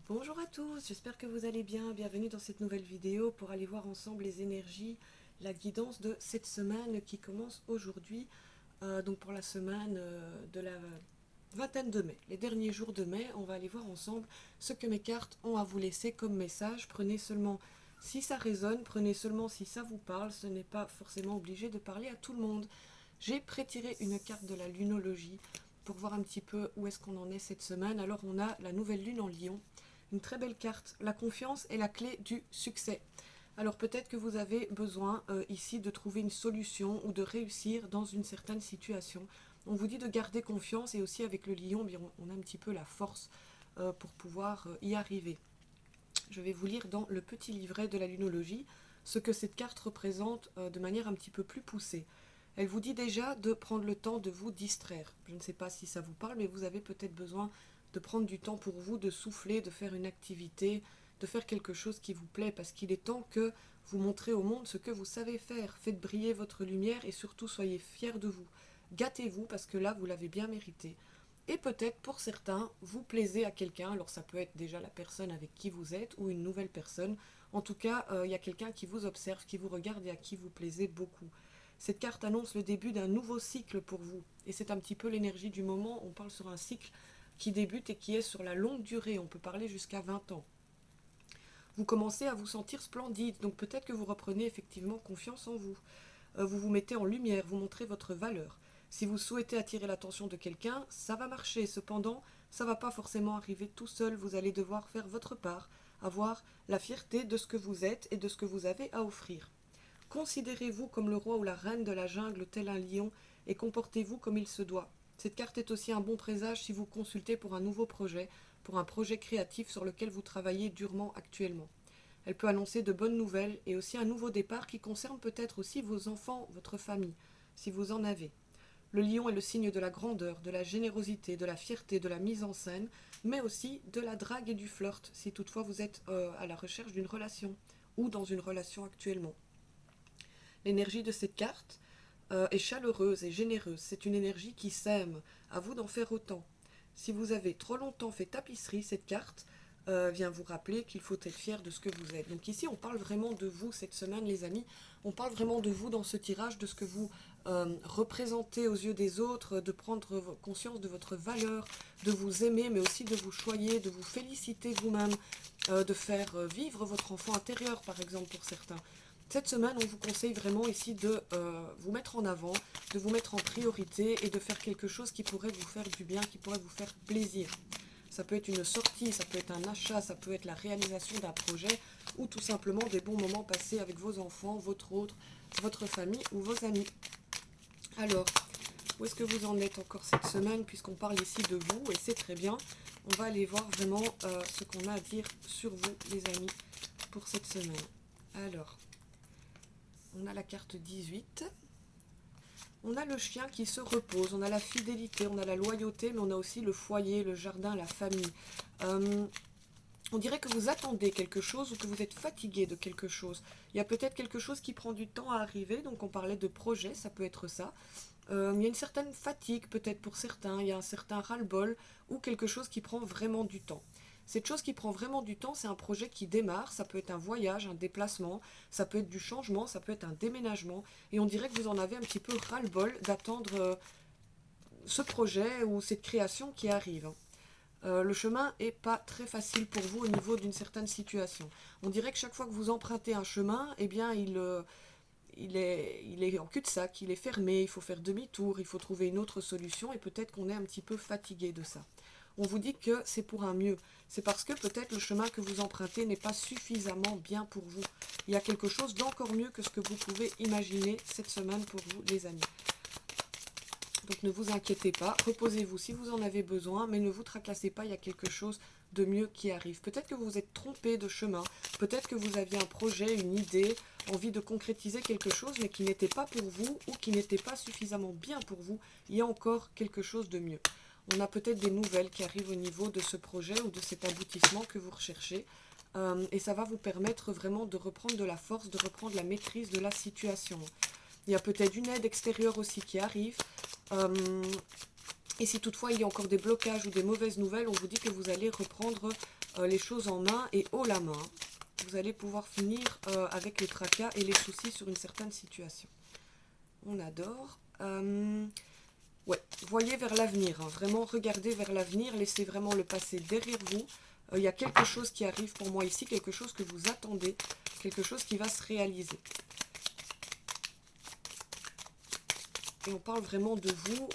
Bonjour à tous, j'espère que vous allez bien. Bienvenue dans cette nouvelle vidéo pour aller voir ensemble les énergies, la guidance de cette semaine qui commence aujourd'hui, donc pour la semaine de la vingtaine de mai. Les derniers jours de mai, on va aller voir ensemble ce que mes cartes ont à vous laisser comme message. Prenez seulement si ça résonne, prenez seulement si ça vous parle, ce n'est pas forcément obligé de parler à tout le monde. J'ai prétiré une carte de la lunologie pour voir un petit peu où est-ce qu'on en est cette semaine. Alors on a la nouvelle lune en Lion. Une très belle carte. La confiance est la clé du succès. Alors peut-être que vous avez besoin ici de trouver une solution ou de réussir dans une certaine situation. On vous dit de garder confiance et aussi avec le lion, bien, on a un petit peu la force pour pouvoir y arriver. Je vais vous lire dans le petit livret de la lunologie ce que cette carte représente de manière un petit peu plus poussée. Elle vous dit déjà de prendre le temps de vous distraire. Je ne sais pas si ça vous parle, mais vous avez peut-être besoin de prendre du temps pour vous, de souffler, de faire une activité, de faire quelque chose qui vous plaît, parce qu'il est temps que vous montrez au monde ce que vous savez faire. Faites briller votre lumière et surtout soyez fiers de vous. Gâtez-vous parce que là, vous l'avez bien mérité. Et peut-être pour certains, vous plaisez à quelqu'un, alors ça peut être déjà la personne avec qui vous êtes ou une nouvelle personne. En tout cas, il y a quelqu'un qui vous observe, qui vous regarde et à qui vous plaisez beaucoup. Cette carte annonce le début d'un nouveau cycle pour vous. Et c'est un petit peu l'énergie du moment. On parle sur un cycle qui débute et qui est sur la longue durée. On peut parler jusqu'à 20 ans. Vous commencez à vous sentir splendide, donc peut-être que vous reprenez effectivement confiance en vous. Vous vous mettez en lumière, vous montrez votre valeur. Si vous souhaitez attirer l'attention de quelqu'un, ça va marcher. Cependant, ça ne va pas forcément arriver tout seul. Vous allez devoir faire votre part, avoir la fierté de ce que vous êtes et de ce que vous avez à offrir. Considérez-vous comme le roi ou la reine de la jungle, tel un lion, et comportez-vous comme il se doit. Cette carte est aussi un bon présage si vous consultez pour un nouveau projet, pour un projet créatif sur lequel vous travaillez durement actuellement. Elle peut annoncer de bonnes nouvelles et aussi un nouveau départ qui concerne peut-être aussi vos enfants, votre famille, si vous en avez. Le lion est le signe de la grandeur, de la générosité, de la fierté, de la mise en scène, mais aussi de la drague et du flirt, si toutefois vous êtes à la recherche d'une relation ou dans une relation actuellement. L'énergie de cette carte est chaleureuse et généreuse. C'est une énergie qui sème. À vous d'en faire autant. Si vous avez trop longtemps fait tapisserie, cette carte vient vous rappeler qu'il faut être fier de ce que vous êtes. Donc ici, on parle vraiment de vous cette semaine, les amis. On parle vraiment de vous dans ce tirage, de ce que vous représentez aux yeux des autres, de prendre conscience de votre valeur, de vous aimer, mais aussi de vous choyer, de vous féliciter vous-même, de faire vivre votre enfant intérieur, par exemple, pour certains. Cette semaine, on vous conseille vraiment ici de vous mettre en avant, de vous mettre en priorité et de faire quelque chose qui pourrait vous faire du bien, qui pourrait vous faire plaisir. Ça peut être une sortie, ça peut être un achat, ça peut être la réalisation d'un projet ou tout simplement des bons moments passés avec vos enfants, votre famille ou vos amis. Alors, où est-ce que vous en êtes encore cette semaine puisqu'on parle ici de vous et c'est très bien. On va aller voir vraiment ce qu'on a à dire sur vous, les amis, pour cette semaine. Alors, on a la carte 18. On a le chien qui se repose, on a la fidélité, on a la loyauté, mais on a aussi le foyer, le jardin, la famille. On dirait que vous attendez quelque chose ou que vous êtes fatigué de quelque chose. Il y a peut-être quelque chose qui prend du temps à arriver, donc on parlait de projet, ça peut être ça. Il y a une certaine fatigue peut-être pour certains, il y a un certain ras-le-bol ou quelque chose qui prend vraiment du temps. Cette chose qui prend vraiment du temps, c'est un projet qui démarre, ça peut être un voyage, un déplacement, ça peut être du changement, ça peut être un déménagement, et on dirait que vous en avez un petit peu ras-le-bol d'attendre ce projet ou cette création qui arrive. Le chemin n'est pas très facile pour vous au niveau d'une certaine situation. On dirait que chaque fois que vous empruntez un chemin, eh bien il est en cul-de-sac, il est fermé, il faut faire demi-tour, il faut trouver une autre solution et peut-être qu'on est un petit peu fatigué de ça. On vous dit que c'est pour un mieux. C'est parce que peut-être le chemin que vous empruntez n'est pas suffisamment bien pour vous. Il y a quelque chose d'encore mieux que ce que vous pouvez imaginer cette semaine pour vous, les amis. Donc ne vous inquiétez pas, reposez-vous si vous en avez besoin, mais ne vous tracassez pas, il y a quelque chose de mieux qui arrive. Peut-être que vous vous êtes trompé de chemin, peut-être que vous aviez un projet, une idée, envie de concrétiser quelque chose, mais qui n'était pas pour vous ou qui n'était pas suffisamment bien pour vous. Il y a encore quelque chose de mieux. On a peut-être des nouvelles qui arrivent au niveau de ce projet ou de cet aboutissement que vous recherchez. Et ça va vous permettre vraiment de reprendre de la force, de reprendre la maîtrise de la situation. Il y a peut-être une aide extérieure aussi qui arrive. Et si toutefois il y a encore des blocages ou des mauvaises nouvelles, on vous dit que vous allez reprendre les choses en main et haut la main. Vous allez pouvoir finir avec le tracas et les soucis sur une certaine situation. On adore. Ouais, voyez vers l'avenir, hein. Vraiment regardez vers l'avenir, laissez vraiment le passé derrière vous. Il y a quelque chose qui arrive pour moi ici, quelque chose que vous attendez, quelque chose qui va se réaliser. Et on parle vraiment de vous.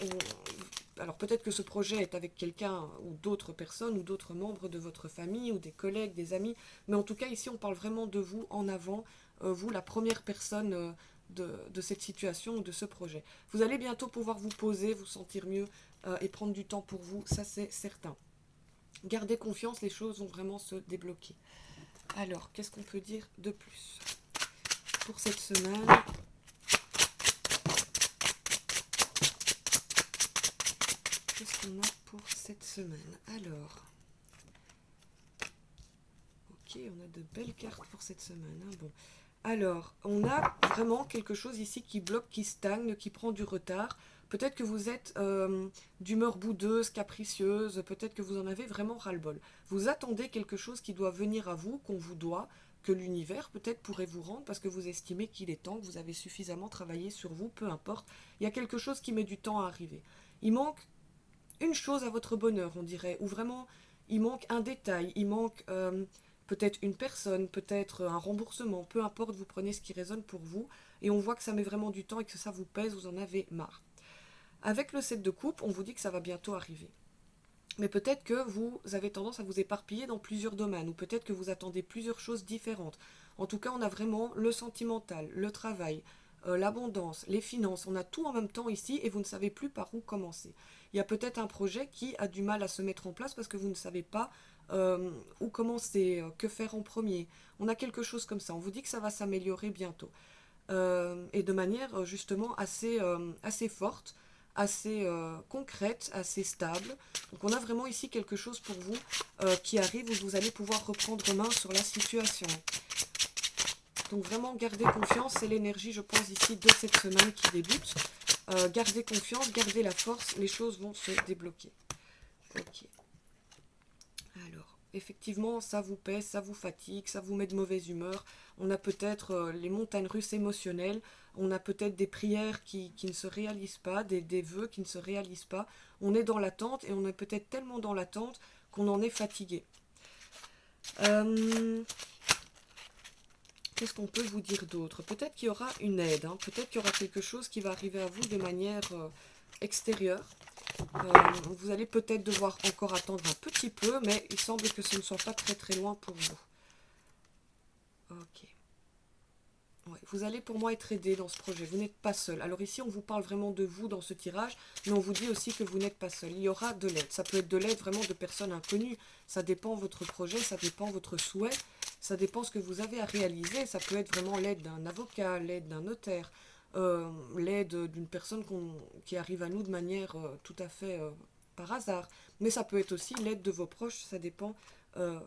Alors peut-être que ce projet est avec quelqu'un ou d'autres personnes ou d'autres membres de votre famille ou des collègues, des amis. Mais en tout cas ici on parle vraiment de vous en avant, vous la première personne de cette situation ou de ce projet. Vous allez bientôt pouvoir vous poser, vous sentir mieux et prendre du temps pour vous, ça c'est certain. Gardez confiance, les choses vont vraiment se débloquer. Alors, qu'est-ce qu'on peut dire de plus pour cette semaine? Qu'est-ce qu'on a pour cette semaine? Alors, ok, on a de belles cartes pour cette semaine. Hein, bon. Alors, on a vraiment quelque chose ici qui bloque, qui stagne, qui prend du retard. Peut-être que vous êtes d'humeur boudeuse, capricieuse, peut-être que vous en avez vraiment ras-le-bol. Vous attendez quelque chose qui doit venir à vous, qu'on vous doit, que l'univers peut-être pourrait vous rendre parce que vous estimez qu'il est temps, que vous avez suffisamment travaillé sur vous, peu importe. Il y a quelque chose qui met du temps à arriver. Il manque une chose à votre bonheur, on dirait, ou vraiment il manque un détail, il manque peut-être une personne, peut-être un remboursement, peu importe, vous prenez ce qui résonne pour vous, et on voit que ça met vraiment du temps et que ça vous pèse, vous en avez marre. Avec le 7 de coupe, on vous dit que ça va bientôt arriver. Mais peut-être que vous avez tendance à vous éparpiller dans plusieurs domaines, ou peut-être que vous attendez plusieurs choses différentes. En tout cas, on a vraiment le sentimental, le travail, l'abondance, les finances, on a tout en même temps ici et vous ne savez plus par où commencer. Il y a peut-être un projet qui a du mal à se mettre en place parce que vous ne savez pas où commencer, que faire en premier. On a quelque chose comme ça, on vous dit que ça va s'améliorer bientôt. Et de manière justement assez forte, assez concrète, assez stable. Donc on a vraiment ici quelque chose pour vous qui arrive où vous allez pouvoir reprendre main sur la situation. Donc vraiment gardez confiance, c'est l'énergie je pense ici de cette semaine qui débute. Gardez confiance, gardez la force, les choses vont se débloquer. Ok. Alors, effectivement, ça vous pèse, ça vous fatigue, ça vous met de mauvaise humeur. On a peut-être les montagnes russes émotionnelles, on a peut-être des prières qui ne se réalisent pas, des vœux qui ne se réalisent pas. On est dans l'attente et on est peut-être tellement dans l'attente qu'on en est fatigué. Qu'est-ce qu'on peut vous dire d'autre? Peut-être qu'il y aura une aide, hein. Peut-être qu'il y aura quelque chose qui va arriver à vous de manière extérieure. Vous allez peut-être devoir encore attendre un petit peu, mais il semble que ce ne soit pas très très loin pour vous. Ok. Ouais, vous allez pour moi être aidé dans ce projet, vous n'êtes pas seul. Alors ici on vous parle vraiment de vous dans ce tirage, mais on vous dit aussi que vous n'êtes pas seul. Il y aura de l'aide, ça peut être de l'aide vraiment de personnes inconnues, ça dépend de votre projet, ça dépend de votre souhait, ça dépend ce que vous avez à réaliser, ça peut être vraiment l'aide d'un avocat, l'aide d'un notaire, l'aide d'une personne qui arrive à nous de manière tout à fait par hasard, mais ça peut être aussi l'aide de vos proches, ça dépend euh,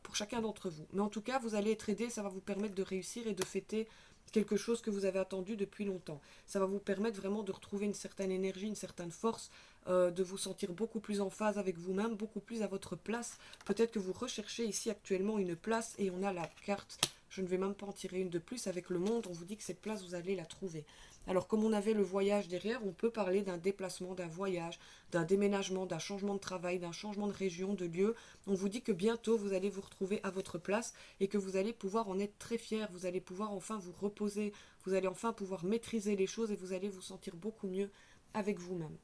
pour chacun d'entre vous. Mais en tout cas, vous allez être aidé, ça va vous permettre de réussir et de fêter quelque chose que vous avez attendu depuis longtemps. Ça va vous permettre vraiment de retrouver une certaine énergie, une certaine force, de vous sentir beaucoup plus en phase avec vous-même, beaucoup plus à votre place. Peut-être que vous recherchez ici actuellement une place et on a la carte, je ne vais même pas en tirer une de plus, avec le monde, on vous dit que cette place, vous allez la trouver. Alors comme on avait le voyage derrière, on peut parler d'un déplacement, d'un voyage, d'un déménagement, d'un changement de travail, d'un changement de région, de lieu. On vous dit que bientôt vous allez vous retrouver à votre place et que vous allez pouvoir en être très fier, vous allez pouvoir enfin vous reposer, vous allez enfin pouvoir maîtriser les choses et vous allez vous sentir beaucoup mieux avec vous-même.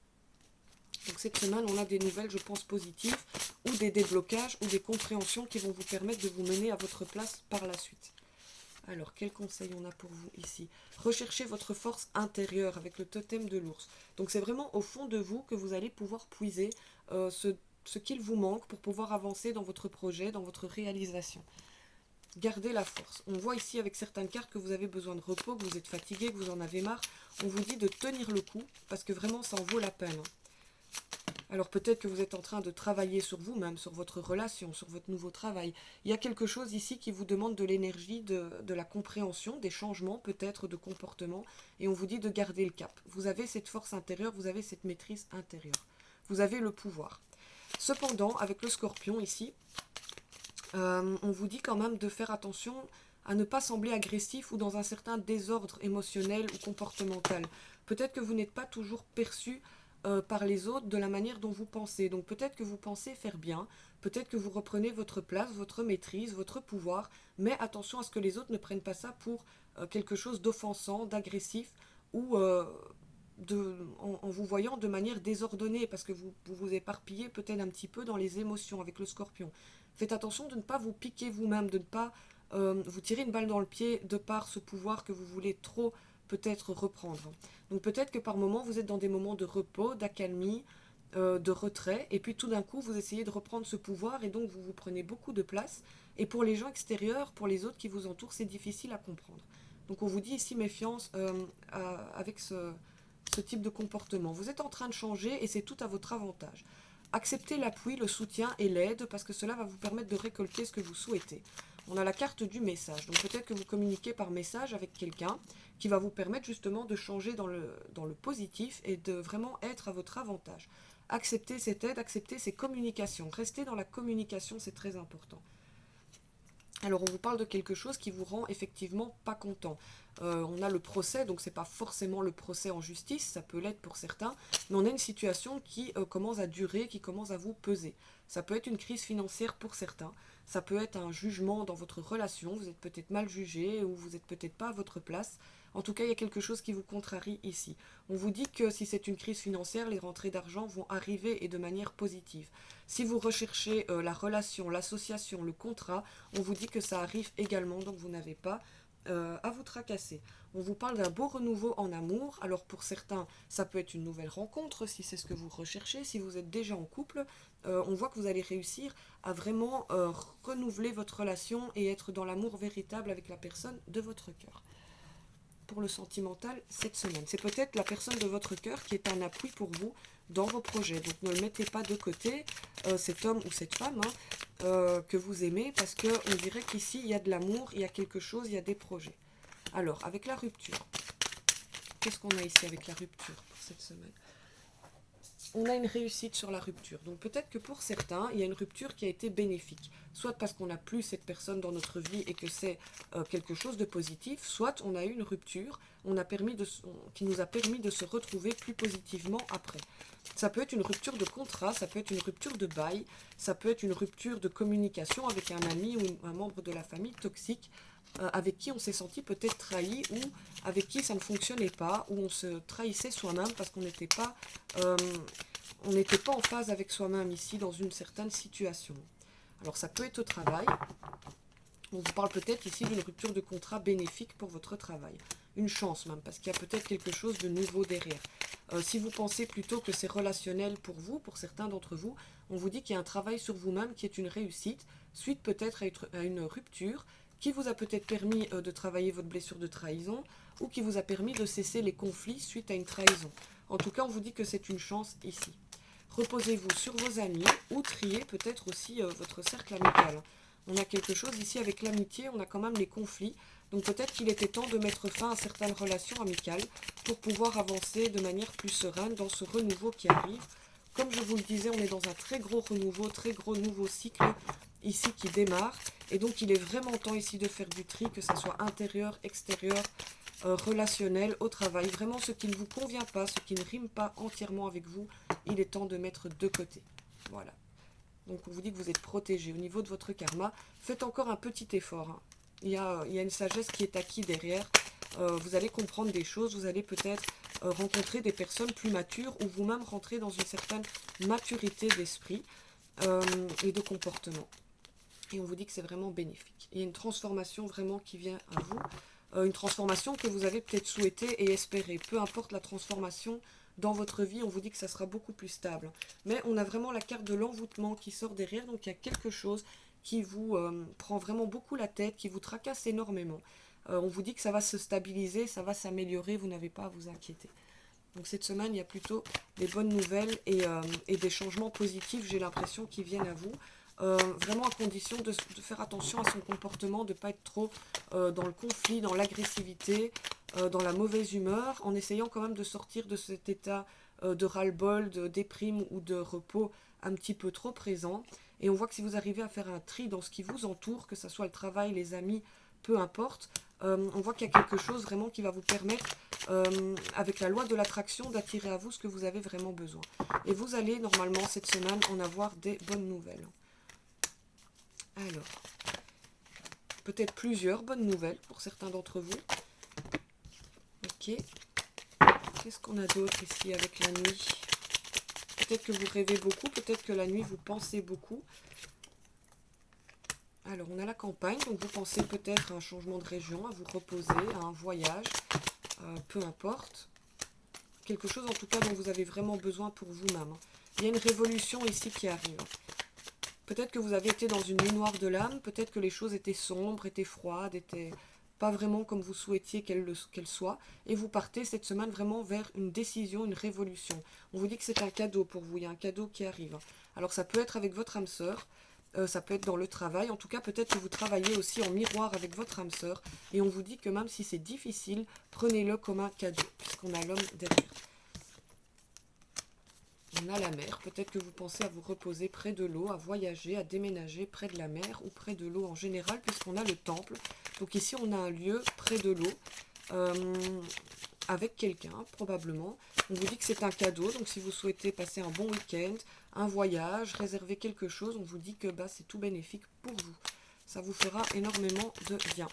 Donc cette semaine, on a des nouvelles, je pense, positives, ou des déblocages, ou des compréhensions qui vont vous permettre de vous mener à votre place par la suite. Alors, quel conseil on a pour vous ici? Recherchez votre force intérieure avec le totem de l'ours. Donc c'est vraiment au fond de vous que vous allez pouvoir puiser ce qu'il vous manque pour pouvoir avancer dans votre projet, dans votre réalisation. Gardez la force. On voit ici avec certaines cartes que vous avez besoin de repos, que vous êtes fatigué, que vous en avez marre. On vous dit de tenir le coup parce que vraiment ça en vaut la peine. Alors peut-être que vous êtes en train de travailler sur vous-même, sur votre relation, sur votre nouveau travail. Il y a quelque chose ici qui vous demande de l'énergie, de la compréhension, des changements peut-être de comportement. Et on vous dit de garder le cap. Vous avez cette force intérieure, vous avez cette maîtrise intérieure. vous avez le pouvoir. Cependant, avec le Scorpion ici, on vous dit quand même de faire attention à ne pas sembler agressif ou dans un certain désordre émotionnel ou comportemental. Peut-être que vous n'êtes pas toujours perçu par les autres de la manière dont vous pensez. Donc peut-être que vous pensez faire bien, peut-être que vous reprenez votre place, votre maîtrise, votre pouvoir, mais attention à ce que les autres ne prennent pas ça pour quelque chose d'offensant, d'agressif ou en vous voyant de manière désordonnée, parce que vous éparpillez peut-être un petit peu dans les émotions avec le Scorpion. Faites attention de ne pas vous piquer vous-même, de ne pas vous tirer une balle dans le pied de par ce pouvoir que vous voulez trop peut-être reprendre. Donc peut-être que par moment vous êtes dans des moments de repos, d'accalmie, de retrait, et puis tout d'un coup vous essayez de reprendre ce pouvoir et donc vous vous prenez beaucoup de place. Et pour les gens extérieurs, pour les autres qui vous entourent, c'est difficile à comprendre. Donc on vous dit ici méfiance avec ce type de comportement. Vous êtes en train de changer et c'est tout à votre avantage. Acceptez l'appui, le soutien et l'aide parce que cela va vous permettre de récolter ce que vous souhaitez. On a la carte du message, donc peut-être que vous communiquez par message avec quelqu'un qui va vous permettre justement de changer dans le positif et de vraiment être à votre avantage. Acceptez cette aide, acceptez ces communications. Restez dans la communication, c'est très important. Alors on vous parle de quelque chose qui vous rend effectivement pas content. On a le procès, donc c'est pas forcément le procès en justice, ça peut l'être pour certains, mais on a une situation qui commence à durer, qui commence à vous peser. Ça peut être une crise financière pour certains, ça peut être un jugement dans votre relation, vous êtes peut-être mal jugé ou vous n'êtes peut-être pas à votre place. En tout cas, il y a quelque chose qui vous contrarie ici. On vous dit que si c'est une crise financière, les rentrées d'argent vont arriver et de manière positive. Si vous recherchez la relation, l'association, le contrat, on vous dit que ça arrive également, donc vous n'avez pas à vous tracasser. On vous parle d'un beau renouveau en amour. Alors pour certains, ça peut être une nouvelle rencontre, si c'est ce que vous recherchez. Si vous êtes déjà en couple, on voit que vous allez réussir à vraiment renouveler votre relation et être dans l'amour véritable avec la personne de votre cœur. Pour le sentimental, cette semaine, c'est peut-être la personne de votre cœur qui est un appui pour vous dans vos projets. Donc ne le mettez pas de côté, cet homme ou cette femme que vous aimez, parce qu'on dirait qu'ici il y a de l'amour, il y a quelque chose, il y a des projets. Alors, avec la rupture, qu'est-ce qu'on a ici avec la rupture pour cette semaine? On a une réussite sur la rupture. Donc peut-être que pour certains, il y a une rupture qui a été bénéfique. Soit parce qu'on n'a plus cette personne dans notre vie et que c'est quelque chose de positif, soit on a eu une rupture qui nous a permis de se retrouver plus positivement après. Ça peut être une rupture de contrat, ça peut être une rupture de bail, ça peut être une rupture de communication avec un ami ou un membre de la famille toxique avec qui on s'est senti peut-être trahi ou avec qui ça ne fonctionnait pas, où on se trahissait soi-même parce qu'on n'était pas en phase avec soi-même ici dans une certaine situation. Alors ça peut être au travail. On vous parle peut-être ici d'une rupture de contrat bénéfique pour votre travail. Une chance même, parce qu'il y a peut-être quelque chose de nouveau derrière. Si vous pensez plutôt que c'est relationnel pour vous, pour certains d'entre vous, on vous dit qu'il y a un travail sur vous-même qui est une réussite, suite peut-être à une rupture, qui vous a peut-être permis de travailler votre blessure de trahison, ou qui vous a permis de cesser les conflits suite à une trahison. En tout cas, on vous dit que c'est une chance ici. Reposez-vous sur vos amis, ou triez peut-être aussi votre cercle amical. On a quelque chose ici avec l'amitié, on a quand même les conflits. Donc peut-être qu'il était temps de mettre fin à certaines relations amicales pour pouvoir avancer de manière plus sereine dans ce renouveau qui arrive. Comme je vous le disais, on est dans un très gros renouveau, très gros nouveau cycle ici qui démarre. Et donc il est vraiment temps ici de faire du tri, que ce soit intérieur, extérieur, relationnel, au travail. Vraiment ce qui ne vous convient pas, ce qui ne rime pas entièrement avec vous, il est temps de mettre de côté. Voilà. Donc on vous dit que vous êtes protégé. Au niveau de votre karma, faites encore un petit effort. Hein. Il y a une sagesse qui est acquise derrière. Vous allez comprendre des choses, vous allez peut-être rencontrer des personnes plus matures ou vous-même rentrer dans une certaine maturité d'esprit et de comportement. Et on vous dit que c'est vraiment bénéfique. Il y a une transformation vraiment qui vient à vous. Une transformation que vous avez peut-être souhaité et espéré. Peu importe la transformation dans votre vie, on vous dit que ça sera beaucoup plus stable. Mais on a vraiment la carte de l'envoûtement qui sort derrière. Donc il y a quelque chose qui vous prend vraiment beaucoup la tête, qui vous tracasse énormément. On vous dit que ça va se stabiliser, ça va s'améliorer, vous n'avez pas à vous inquiéter. Donc cette semaine, il y a plutôt des bonnes nouvelles et des changements positifs, j'ai l'impression, qui viennent à vous. Vraiment à condition de faire attention à son comportement, de ne pas être trop dans le conflit, dans l'agressivité, dans la mauvaise humeur, en essayant quand même de sortir de cet état de ras-le-bol, de déprime ou de repos un petit peu trop présent. Et on voit que si vous arrivez à faire un tri dans ce qui vous entoure, que ce soit le travail, les amis, peu importe, on voit qu'il y a quelque chose vraiment qui va vous permettre, avec la loi de l'attraction, d'attirer à vous ce que vous avez vraiment besoin. Et vous allez normalement cette semaine en avoir des bonnes nouvelles. Alors, peut-être plusieurs bonnes nouvelles pour certains d'entre vous. Ok. Qu'est-ce qu'on a d'autre ici avec la nuit? Peut-être que vous rêvez beaucoup, peut-être que la nuit vous pensez beaucoup. Alors, on a la campagne, donc vous pensez peut-être à un changement de région, à vous reposer, à un voyage, peu importe. Quelque chose en tout cas dont vous avez vraiment besoin pour vous-même. Il y a une révolution ici qui arrive. Peut-être que vous avez été dans une nuit noire de l'âme, peut-être que les choses étaient sombres, étaient froides, étaient pas vraiment comme vous souhaitiez qu'elles soient, et vous partez cette semaine vraiment vers une décision, une révolution. On vous dit que c'est un cadeau pour vous, il y a un cadeau qui arrive. Alors ça peut être avec votre âme sœur, ça peut être dans le travail, en tout cas peut-être que vous travaillez aussi en miroir avec votre âme sœur, et on vous dit que même si c'est difficile, prenez-le comme un cadeau, puisqu'on a l'homme derrière. On a la mer, peut-être que vous pensez à vous reposer près de l'eau, à voyager, à déménager près de la mer ou près de l'eau en général, puisqu'on a le temple. Donc ici on a un lieu près de l'eau, avec quelqu'un probablement. On vous dit que c'est un cadeau, donc si vous souhaitez passer un bon week-end, un voyage, réserver quelque chose, on vous dit que c'est tout bénéfique pour vous. Ça vous fera énormément de bien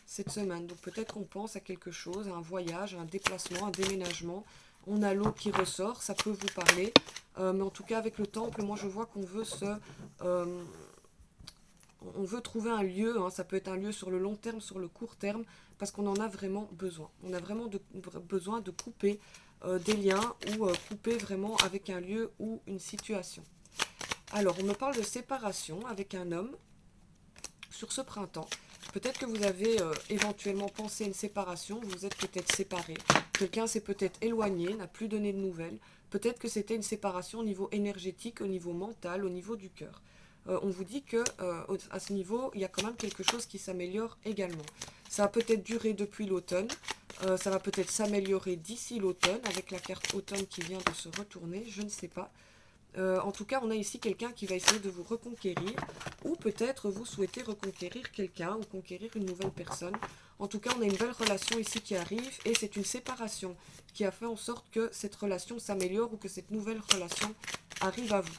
cette semaine. Donc peut-être qu'on pense à quelque chose, à un voyage, à un déplacement, un déménagement. On a l'eau qui ressort, ça peut vous parler. Mais en tout cas, avec le temple, moi je vois qu'on veut on veut trouver un lieu, hein, ça peut être un lieu sur le long terme, sur le court terme, parce qu'on en a vraiment besoin. On a vraiment besoin de couper des liens ou couper vraiment avec un lieu ou une situation. Alors, on me parle de séparation avec un homme sur ce printemps. Peut-être que vous avez éventuellement pensé à une séparation, vous vous êtes peut-être séparés. Quelqu'un s'est peut-être éloigné, n'a plus donné de nouvelles. Peut-être que c'était une séparation au niveau énergétique, au niveau mental, au niveau du cœur. On vous dit que à ce niveau, il y a quand même quelque chose qui s'améliore également. Ça a peut-être duré depuis l'automne, ça va peut-être s'améliorer d'ici l'automne, avec la carte automne qui vient de se retourner, je ne sais pas. En tout cas, on a ici quelqu'un qui va essayer de vous reconquérir, ou peut-être vous souhaitez reconquérir quelqu'un ou conquérir une nouvelle personne. En tout cas, on a une belle relation ici qui arrive, et c'est une séparation qui a fait en sorte que cette relation s'améliore ou que cette nouvelle relation arrive à vous.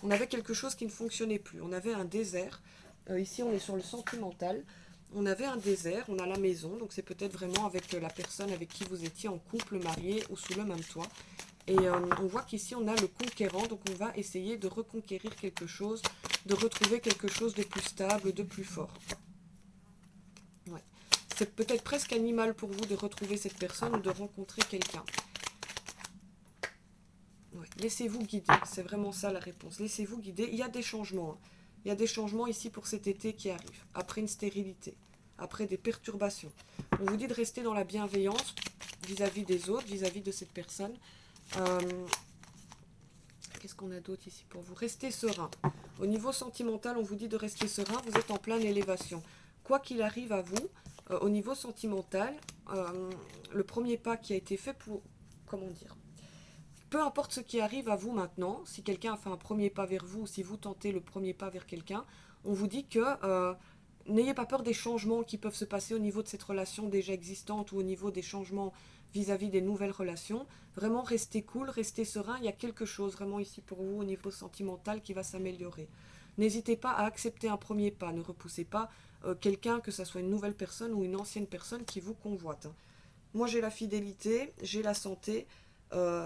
On avait quelque chose qui ne fonctionnait plus, on avait un désert. Ici, on est sur le sentimental. On avait un désert, on a la maison, donc c'est peut-être vraiment avec la personne avec qui vous étiez en couple, marié ou sous le même toit. Et on voit qu'ici, on a le conquérant, donc on va essayer de reconquérir quelque chose, de retrouver quelque chose de plus stable, de plus fort. Ouais. C'est peut-être presque animal pour vous de retrouver cette personne ou de rencontrer quelqu'un. Ouais. Laissez-vous guider, c'est vraiment ça la réponse. Laissez-vous guider. Il y a des changements. Hein. Il y a des changements ici pour cet été qui arrive, après une stérilité, après des perturbations. On vous dit de rester dans la bienveillance vis-à-vis des autres, vis-à-vis de cette personne. Qu'est-ce qu'on a d'autre ici pour vous? Restez serein. Au niveau sentimental, on vous dit de rester serein, vous êtes en pleine élévation. Quoi qu'il arrive à vous, au niveau sentimental, le premier pas qui a été fait pour... Comment dire? Peu importe ce qui arrive à vous maintenant, si quelqu'un a fait un premier pas vers vous, si vous tentez le premier pas vers quelqu'un, on vous dit que n'ayez pas peur des changements qui peuvent se passer au niveau de cette relation déjà existante ou au niveau des changements vis-à-vis des nouvelles relations. Vraiment, restez cool, restez serein. Il y a quelque chose vraiment ici pour vous au niveau sentimental qui va s'améliorer. N'hésitez pas à accepter un premier pas. Ne repoussez pas quelqu'un, que ce soit une nouvelle personne ou une ancienne personne qui vous convoite. Moi, j'ai la fidélité, j'ai la santé,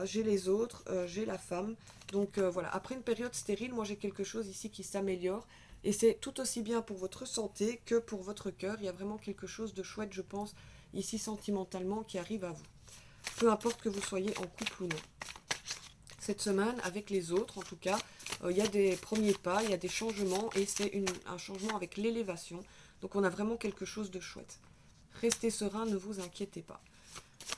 j'ai les autres, j'ai la femme. Donc voilà, après une période stérile, moi j'ai quelque chose ici qui s'améliore. Et c'est tout aussi bien pour votre santé que pour votre cœur. Il y a vraiment quelque chose de chouette, je pense, ici sentimentalement, qui arrive à vous. Peu importe que vous soyez en couple ou non. Cette semaine, avec les autres, en tout cas, il y a des premiers pas, il y a des changements. Et c'est un changement avec l'élévation. Donc on a vraiment quelque chose de chouette. Restez serein, ne vous inquiétez pas.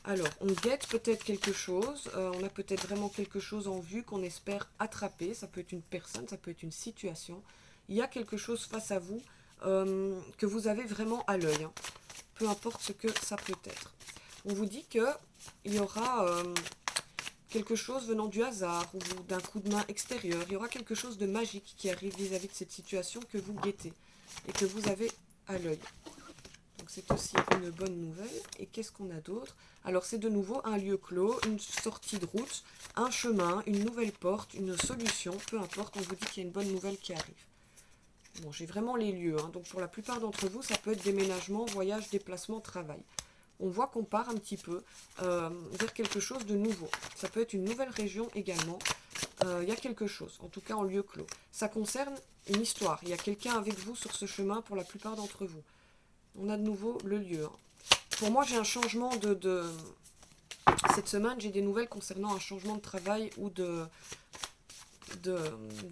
Alors, on guette peut-être quelque chose, on a peut-être vraiment quelque chose en vue qu'on espère attraper, ça peut être une personne, ça peut être une situation. Il y a quelque chose face à vous que vous avez vraiment à l'œil, hein. Peu importe ce que ça peut être. On vous dit qu'il y aura quelque chose venant du hasard ou d'un coup de main extérieur. Il y aura quelque chose de magique qui arrive vis-à-vis de cette situation que vous guettez et que vous avez à l'œil. Donc c'est aussi une bonne nouvelle. Et qu'est-ce qu'on a d'autre? Alors c'est de nouveau un lieu clos, une sortie de route, un chemin, une nouvelle porte, une solution, peu importe, on vous dit qu'il y a une bonne nouvelle qui arrive. Bon, j'ai vraiment les lieux, hein. Donc pour la plupart d'entre vous, ça peut être déménagement, voyage, déplacement, travail. On voit qu'on part un petit peu vers quelque chose de nouveau. Ça peut être une nouvelle région également. Il y a quelque chose, en tout cas en lieu clos. Ça concerne une histoire. Il y a quelqu'un avec vous sur ce chemin pour la plupart d'entre vous. On a de nouveau le lieu, hein. Pour moi, j'ai un changement cette semaine, j'ai des nouvelles concernant un changement de travail ou de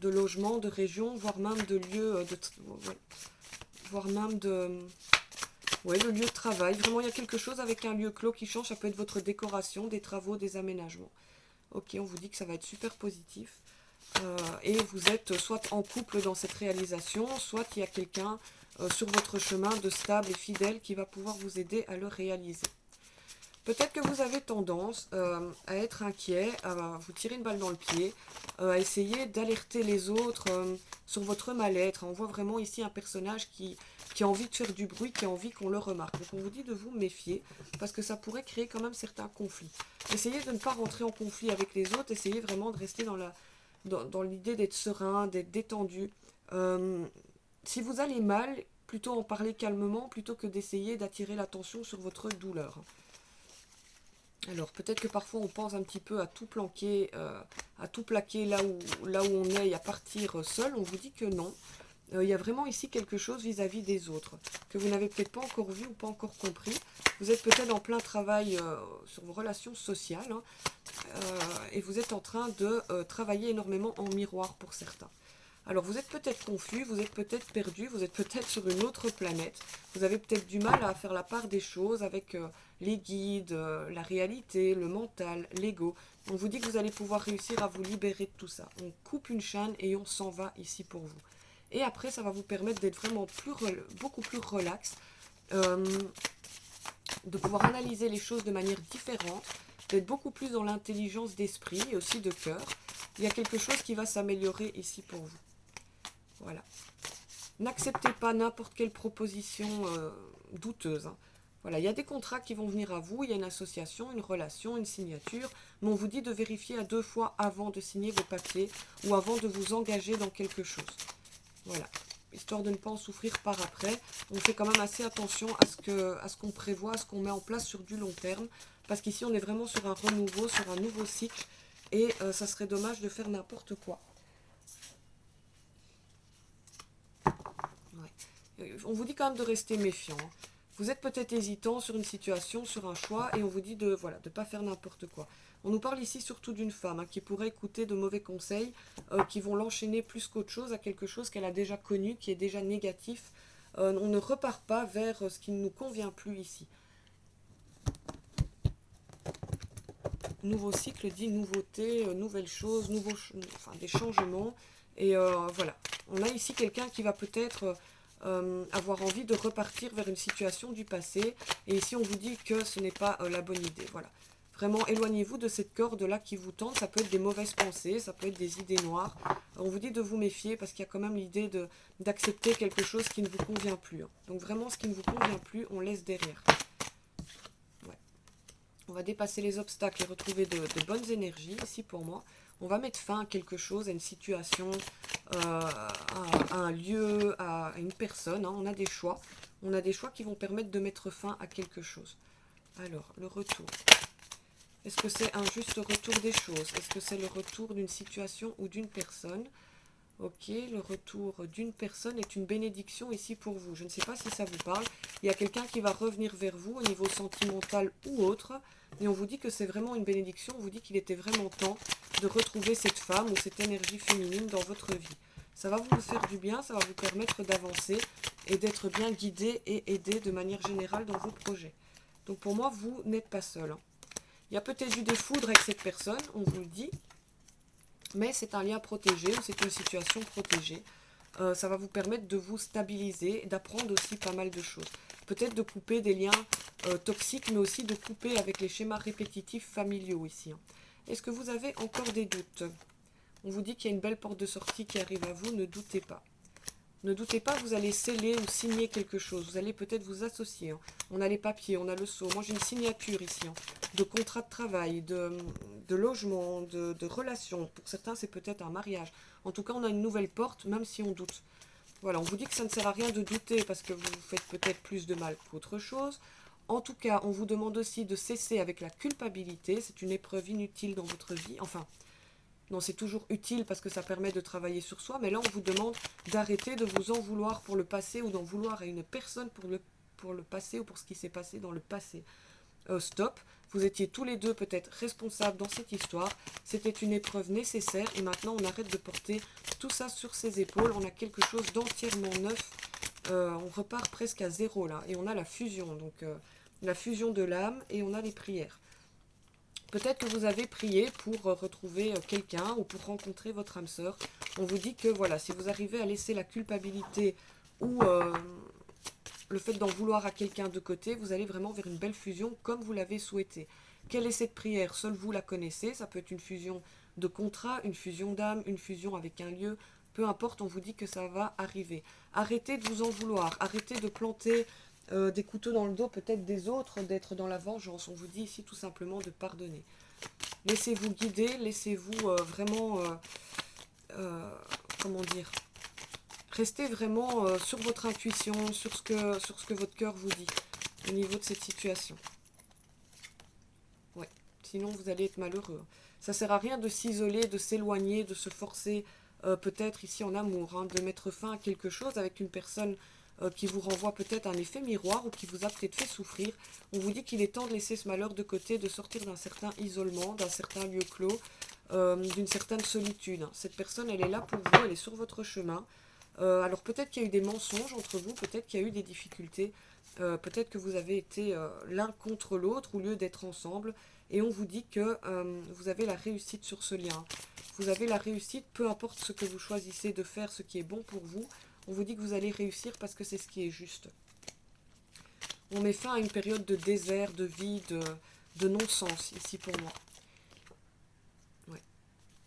logement, de région, voire même de lieu, voire même le lieu de travail. Vraiment, il y a quelque chose avec un lieu clos qui change. Ça peut être votre décoration, des travaux, des aménagements. Ok, on vous dit que ça va être super positif. Et vous êtes soit en couple dans cette réalisation, soit il y a quelqu'un sur votre chemin de stable et fidèle qui va pouvoir vous aider à le réaliser. Peut-être que vous avez tendance à être inquiet, à vous tirer une balle dans le pied, à essayer d'alerter les autres sur votre mal-être. On voit vraiment ici un personnage qui a envie de faire du bruit, qui a envie qu'on le remarque. Donc on vous dit de vous méfier, parce que ça pourrait créer quand même certains conflits. Essayez de ne pas rentrer en conflit avec les autres, essayez vraiment de rester dans l'idée d'être serein, d'être détendu. Si vous allez mal, plutôt en parler calmement, plutôt que d'essayer d'attirer l'attention sur votre douleur. Alors peut-être que parfois on pense un petit peu à tout planquer, à tout plaquer là où on est et à partir seul. On vous dit que non. Il y a vraiment ici quelque chose vis-à-vis des autres que vous n'avez peut-être pas encore vu ou pas encore compris. Vous êtes peut-être en plein travail sur vos relations sociales, hein, et vous êtes en train de travailler énormément en miroir pour certains. Alors vous êtes peut-être confus, vous êtes peut-être perdu, vous êtes peut-être sur une autre planète. Vous avez peut-être du mal à faire la part des choses avec les guides, la réalité, le mental, l'ego. On vous dit que vous allez pouvoir réussir à vous libérer de tout ça. On coupe une chaîne et on s'en va ici pour vous. Et après, ça va vous permettre d'être vraiment beaucoup plus relax, de pouvoir analyser les choses de manière différente, d'être beaucoup plus dans l'intelligence d'esprit et aussi de cœur. Il y a quelque chose qui va s'améliorer ici pour vous. Voilà. N'acceptez pas n'importe quelle proposition douteuse, hein. Voilà, il y a des contrats qui vont venir à vous, il y a une association, une relation, une signature, mais on vous dit de vérifier à 2 fois avant de signer vos papiers ou avant de vous engager dans quelque chose. Voilà, histoire de ne pas en souffrir par après. On fait quand même assez attention à ce qu'on prévoit, à ce qu'on met en place sur du long terme, parce qu'ici on est vraiment sur un renouveau, sur un nouveau cycle, et ça serait dommage de faire n'importe quoi. On vous dit quand même de rester méfiant, hein. Vous êtes peut-être hésitant sur une situation, sur un choix, et on vous dit de ne pas faire n'importe quoi. On nous parle ici surtout d'une femme, hein, qui pourrait écouter de mauvais conseils, qui vont l'enchaîner plus qu'autre chose à quelque chose qu'elle a déjà connu, qui est déjà négatif. On ne repart pas vers ce qui ne nous convient plus ici. Nouveau cycle dit nouveauté, nouvelles choses, des changements. Et voilà, on a ici quelqu'un qui va peut-être avoir envie de repartir vers une situation du passé. Et ici, on vous dit que ce n'est pas la bonne idée. Voilà. Vraiment, éloignez-vous de cette corde-là qui vous tente. Ça peut être des mauvaises pensées, ça peut être des idées noires. On vous dit de vous méfier parce qu'il y a quand même l'idée d'accepter quelque chose qui ne vous convient plus, hein. Donc vraiment, ce qui ne vous convient plus, on laisse derrière. Ouais. On va dépasser les obstacles et retrouver de bonnes énergies ici pour moi. On va mettre fin à quelque chose, à une situation, à un lieu, à une personne, hein. On a des choix. On a des choix qui vont permettre de mettre fin à quelque chose. Alors, le retour. Est-ce que c'est un juste retour des choses? Est-ce que c'est le retour d'une situation ou d'une personne? Ok, le retour d'une personne est une bénédiction ici pour vous. Je ne sais pas si ça vous parle. Il y a quelqu'un qui va revenir vers vous au niveau sentimental ou autre. Et on vous dit que c'est vraiment une bénédiction. On vous dit qu'il était vraiment temps de retrouver cette femme ou cette énergie féminine dans votre vie. Ça va vous faire du bien, ça va vous permettre d'avancer et d'être bien guidé et aidé de manière générale dans vos projets. Donc pour moi, vous n'êtes pas seul, hein. Il y a peut-être eu des foudres avec cette personne, on vous le dit. Mais c'est un lien protégé, c'est une situation protégée. Ça va vous permettre de vous stabiliser, d'apprendre aussi pas mal de choses. Peut-être de couper des liens toxiques, mais aussi de couper avec les schémas répétitifs familiaux ici, hein. Est-ce que vous avez encore des doutes? On vous dit qu'il y a une belle porte de sortie qui arrive à vous, ne doutez pas. Ne doutez pas, vous allez sceller ou signer quelque chose. Vous allez peut-être vous associer. Hein. On a les papiers, on a le sceau. Moi, j'ai une signature ici, hein, de contrat de travail, de logement, de relations. Pour certains, c'est peut-être un mariage. En tout cas, on a une nouvelle porte, même si on doute. Voilà, on vous dit que ça ne sert à rien de douter parce que vous vous faites peut-être plus de mal qu'autre chose. En tout cas, on vous demande aussi de cesser avec la culpabilité. C'est une épreuve inutile dans votre vie. Enfin, non, c'est toujours utile parce que ça permet de travailler sur soi, mais là on vous demande d'arrêter de vous en vouloir pour le passé ou d'en vouloir à une personne pour le passé ou pour ce qui s'est passé dans le passé. Stop, vous étiez tous les deux peut-être responsables dans cette histoire, c'était une épreuve nécessaire et maintenant on arrête de porter tout ça sur ses épaules, on a quelque chose d'entièrement neuf, on repart presque à zéro là, et on a la fusion, donc la fusion de l'âme et on a les prières. Peut-être que vous avez prié pour retrouver quelqu'un ou pour rencontrer votre âme sœur. On vous dit que voilà, si vous arrivez à laisser la culpabilité ou le fait d'en vouloir à quelqu'un de côté, vous allez vraiment vers une belle fusion comme vous l'avez souhaité. Quelle est cette prière? Seule vous la connaissez. Ça peut être une fusion de contrat, une fusion d'âme, une fusion avec un lieu. Peu importe, on vous dit que ça va arriver. Arrêtez de vous en vouloir. Arrêtez de planter des couteaux dans le dos peut-être des autres, d'être dans la vengeance. On vous dit ici tout simplement de pardonner. Laissez-vous guider, laissez-vous vraiment, comment dire, restez vraiment sur votre intuition, sur ce que votre cœur vous dit au niveau de cette situation. Ouais, sinon vous allez être malheureux. Ça sert à rien de s'isoler, de s'éloigner, de se forcer, peut-être ici en amour, hein, de mettre fin à quelque chose avec une personne qui vous renvoie peut-être un effet miroir ou qui vous a peut-être fait souffrir. On vous dit qu'il est temps de laisser ce malheur de côté, de sortir d'un certain isolement, d'un certain lieu clos, d'une certaine solitude. Cette personne, elle est là pour vous, elle est sur votre chemin. Alors peut-être qu'il y a eu des mensonges entre vous, peut-être qu'il y a eu des difficultés, peut-être que vous avez été l'un contre l'autre au lieu d'être ensemble. Et on vous dit que vous avez la réussite sur ce lien. Vous avez la réussite, peu importe ce que vous choisissez de faire, ce qui est bon pour vous. On vous dit que vous allez réussir parce que c'est ce qui est juste. On met fin à une période de désert, de vide, de non-sens ici pour moi. Ouais.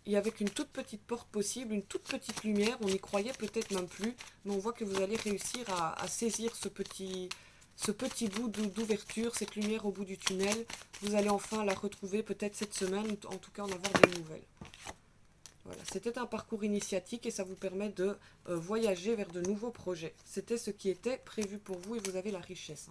Et avec une toute petite porte possible, une toute petite lumière, on n'y croyait peut-être même plus, mais on voit que vous allez réussir à saisir ce petit bout d'ouverture, cette lumière au bout du tunnel. Vous allez enfin la retrouver peut-être cette semaine, en tout cas en avoir des nouvelles. Voilà, c'était un parcours initiatique et ça vous permet de voyager vers de nouveaux projets. C'était ce qui était prévu pour vous et vous avez la richesse.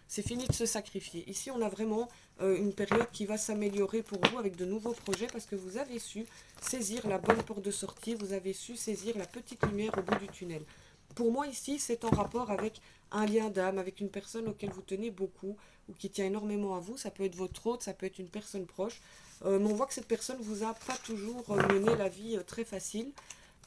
C'est fini de se sacrifier. Ici, on a vraiment une période qui va s'améliorer pour vous avec de nouveaux projets parce que vous avez su saisir la bonne porte de sortie, vous avez su saisir la petite lumière au bout du tunnel. Pour moi, ici, c'est en rapport avec un lien d'âme, avec une personne auquel vous tenez beaucoup ou qui tient énormément à vous. Ça peut être votre hôte, ça peut être une personne proche. Mais on voit que cette personne ne vous a pas toujours mené la vie très facile.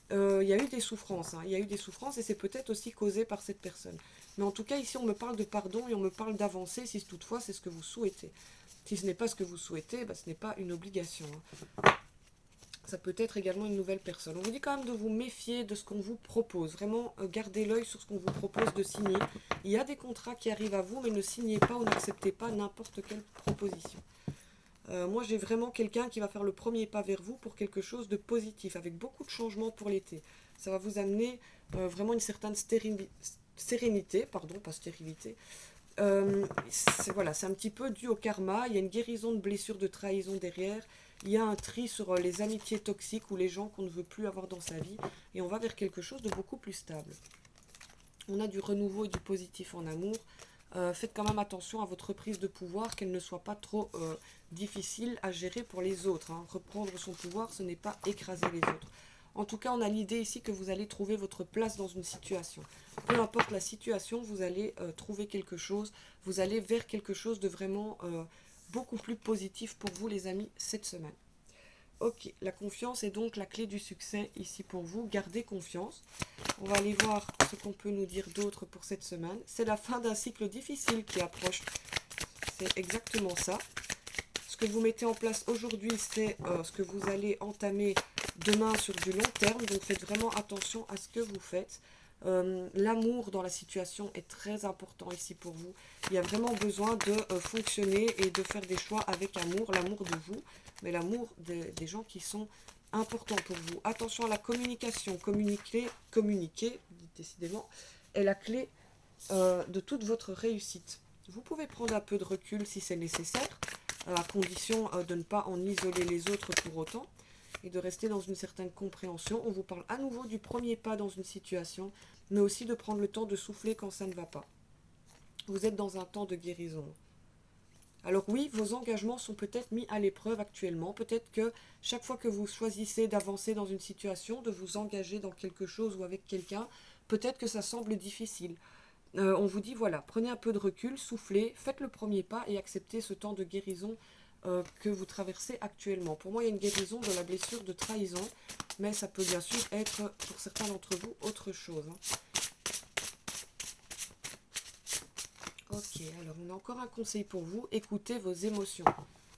Il y a eu des souffrances, hein. Il y a eu des souffrances et c'est peut-être aussi causé par cette personne. Mais en tout cas, ici, on me parle de pardon et on me parle d'avancer si toutefois c'est ce que vous souhaitez. Si ce n'est pas ce que vous souhaitez, bah, ce n'est pas une obligation. Hein. Ça peut être également une nouvelle personne. On vous dit quand même de vous méfier de ce qu'on vous propose. Vraiment, gardez l'œil sur ce qu'on vous propose de signer. Il y a des contrats qui arrivent à vous, mais ne signez pas ou n'acceptez pas n'importe quelle proposition. Moi, j'ai vraiment quelqu'un qui va faire le premier pas vers vous pour quelque chose de positif, avec beaucoup de changements pour l'été. Ça va vous amener vraiment une certaine sérénité, pardon, pas stérilité. Voilà, c'est un petit peu dû au karma. Il y a une guérison de blessures, de trahison derrière. Il y a un tri sur les amitiés toxiques ou les gens qu'on ne veut plus avoir dans sa vie. Et on va vers quelque chose de beaucoup plus stable. On a du renouveau et du positif en amour. Faites quand même attention à votre prise de pouvoir, qu'elle ne soit pas trop difficile à gérer pour les autres. Hein. Reprendre son pouvoir, ce n'est pas écraser les autres. En tout cas, on a l'idée ici que vous allez trouver votre place dans une situation. Peu importe la situation, vous allez trouver quelque chose. Vous allez vers quelque chose de vraiment beaucoup plus positif pour vous, les amis, cette semaine. Ok, la confiance est donc la clé du succès ici pour vous. Gardez confiance. On va aller voir ce qu'on peut nous dire d'autre pour cette semaine. C'est la fin d'un cycle difficile qui approche. C'est exactement ça. Ce que vous mettez en place aujourd'hui, c'est ce que vous allez entamer demain sur du long terme. Donc faites vraiment attention à ce que vous faites. L'amour dans la situation est très important ici pour vous. Il y a vraiment besoin de fonctionner et de faire des choix avec amour, l'amour de vous, mais l'amour des gens qui sont importants pour vous. Attention à la communication, communiquer, décidément, est la clé de toute votre réussite. Vous pouvez prendre un peu de recul si c'est nécessaire, à condition de ne pas en isoler les autres pour autant, et de rester dans une certaine compréhension. On vous parle à nouveau du premier pas dans une situation, mais aussi de prendre le temps de souffler quand ça ne va pas. Vous êtes dans un temps de guérison. Alors oui, vos engagements sont peut-être mis à l'épreuve actuellement. Peut-être que chaque fois que vous choisissez d'avancer dans une situation, de vous engager dans quelque chose ou avec quelqu'un, peut-être que ça semble difficile. On vous dit, voilà, prenez un peu de recul, soufflez, faites le premier pas et acceptez ce temps de guérison que vous traversez actuellement. Pour moi, il y a une guérison de la blessure de trahison, mais ça peut bien sûr être, pour certains d'entre vous, autre chose. Ok, alors on a encore un conseil pour vous, écoutez vos émotions.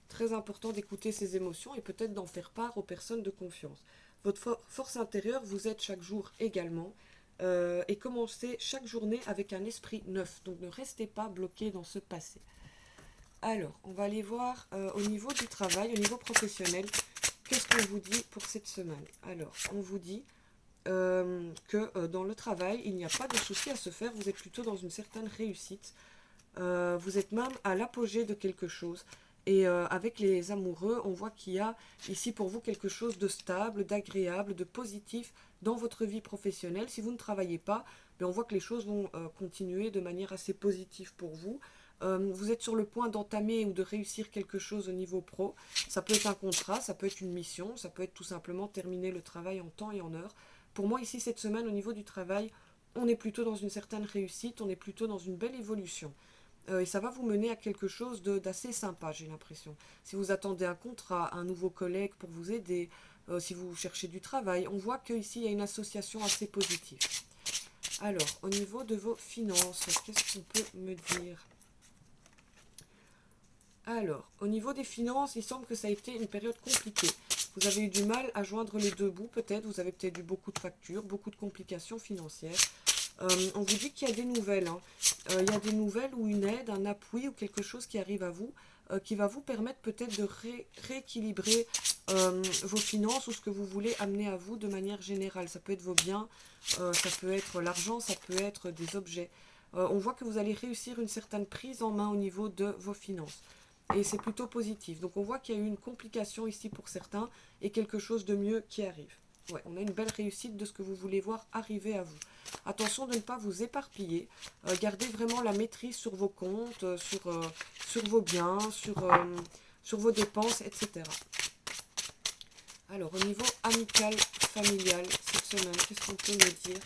Très important d'écouter ces émotions et peut-être d'en faire part aux personnes de confiance. Votre force intérieure vous aide chaque jour également. Et commencez chaque journée avec un esprit neuf. Donc ne restez pas bloqué dans ce passé. Alors, on va aller voir au niveau du travail, au niveau professionnel, qu'est-ce qu'on vous dit pour cette semaine. Alors, on vous dit que dans le travail, il n'y a pas de souci à se faire, vous êtes plutôt dans une certaine réussite. Vous êtes même à l'apogée de quelque chose. Et avec les amoureux, on voit qu'il y a ici pour vous quelque chose de stable, d'agréable, de positif dans votre vie professionnelle. Si vous ne travaillez pas, mais on voit que les choses vont continuer de manière assez positive pour vous. Vous êtes sur le point d'entamer ou de réussir quelque chose au niveau pro. Ça peut être un contrat, ça peut être une mission, ça peut être tout simplement terminer le travail en temps et en heure. Pour moi, ici, cette semaine, au niveau du travail, on est plutôt dans une certaine réussite, on est plutôt dans une belle évolution. Et ça va vous mener à quelque chose d'assez sympa, j'ai l'impression. Si vous attendez un contrat, un nouveau collègue pour vous aider, si vous cherchez du travail, on voit qu'ici, il y a une association assez positive. Alors, au niveau de vos finances, qu'est-ce qu'on peut me dire ? Alors, au niveau des finances, il semble que ça a été une période compliquée. Vous avez eu du mal à joindre les deux bouts, peut-être. Vous avez peut-être eu beaucoup de factures, beaucoup de complications financières. On vous dit qu'il y a des nouvelles. Il y a des nouvelles ou une aide, un appui ou quelque chose qui arrive à vous, qui va vous permettre peut-être de rééquilibrer vos finances ou ce que vous voulez amener à vous de manière générale. Ça peut être vos biens, ça peut être l'argent, ça peut être des objets. On voit que vous allez réussir une certaine prise en main au niveau de vos finances. Et c'est plutôt positif. Donc on voit qu'il y a eu une complication ici pour certains et quelque chose de mieux qui arrive. Ouais, on a une belle réussite de ce que vous voulez voir arriver à vous. Attention de ne pas vous éparpiller. Gardez vraiment la maîtrise sur vos comptes, sur vos biens, sur vos dépenses, etc. Alors, au niveau amical, familial, cette semaine, qu'est-ce qu'on peut me dire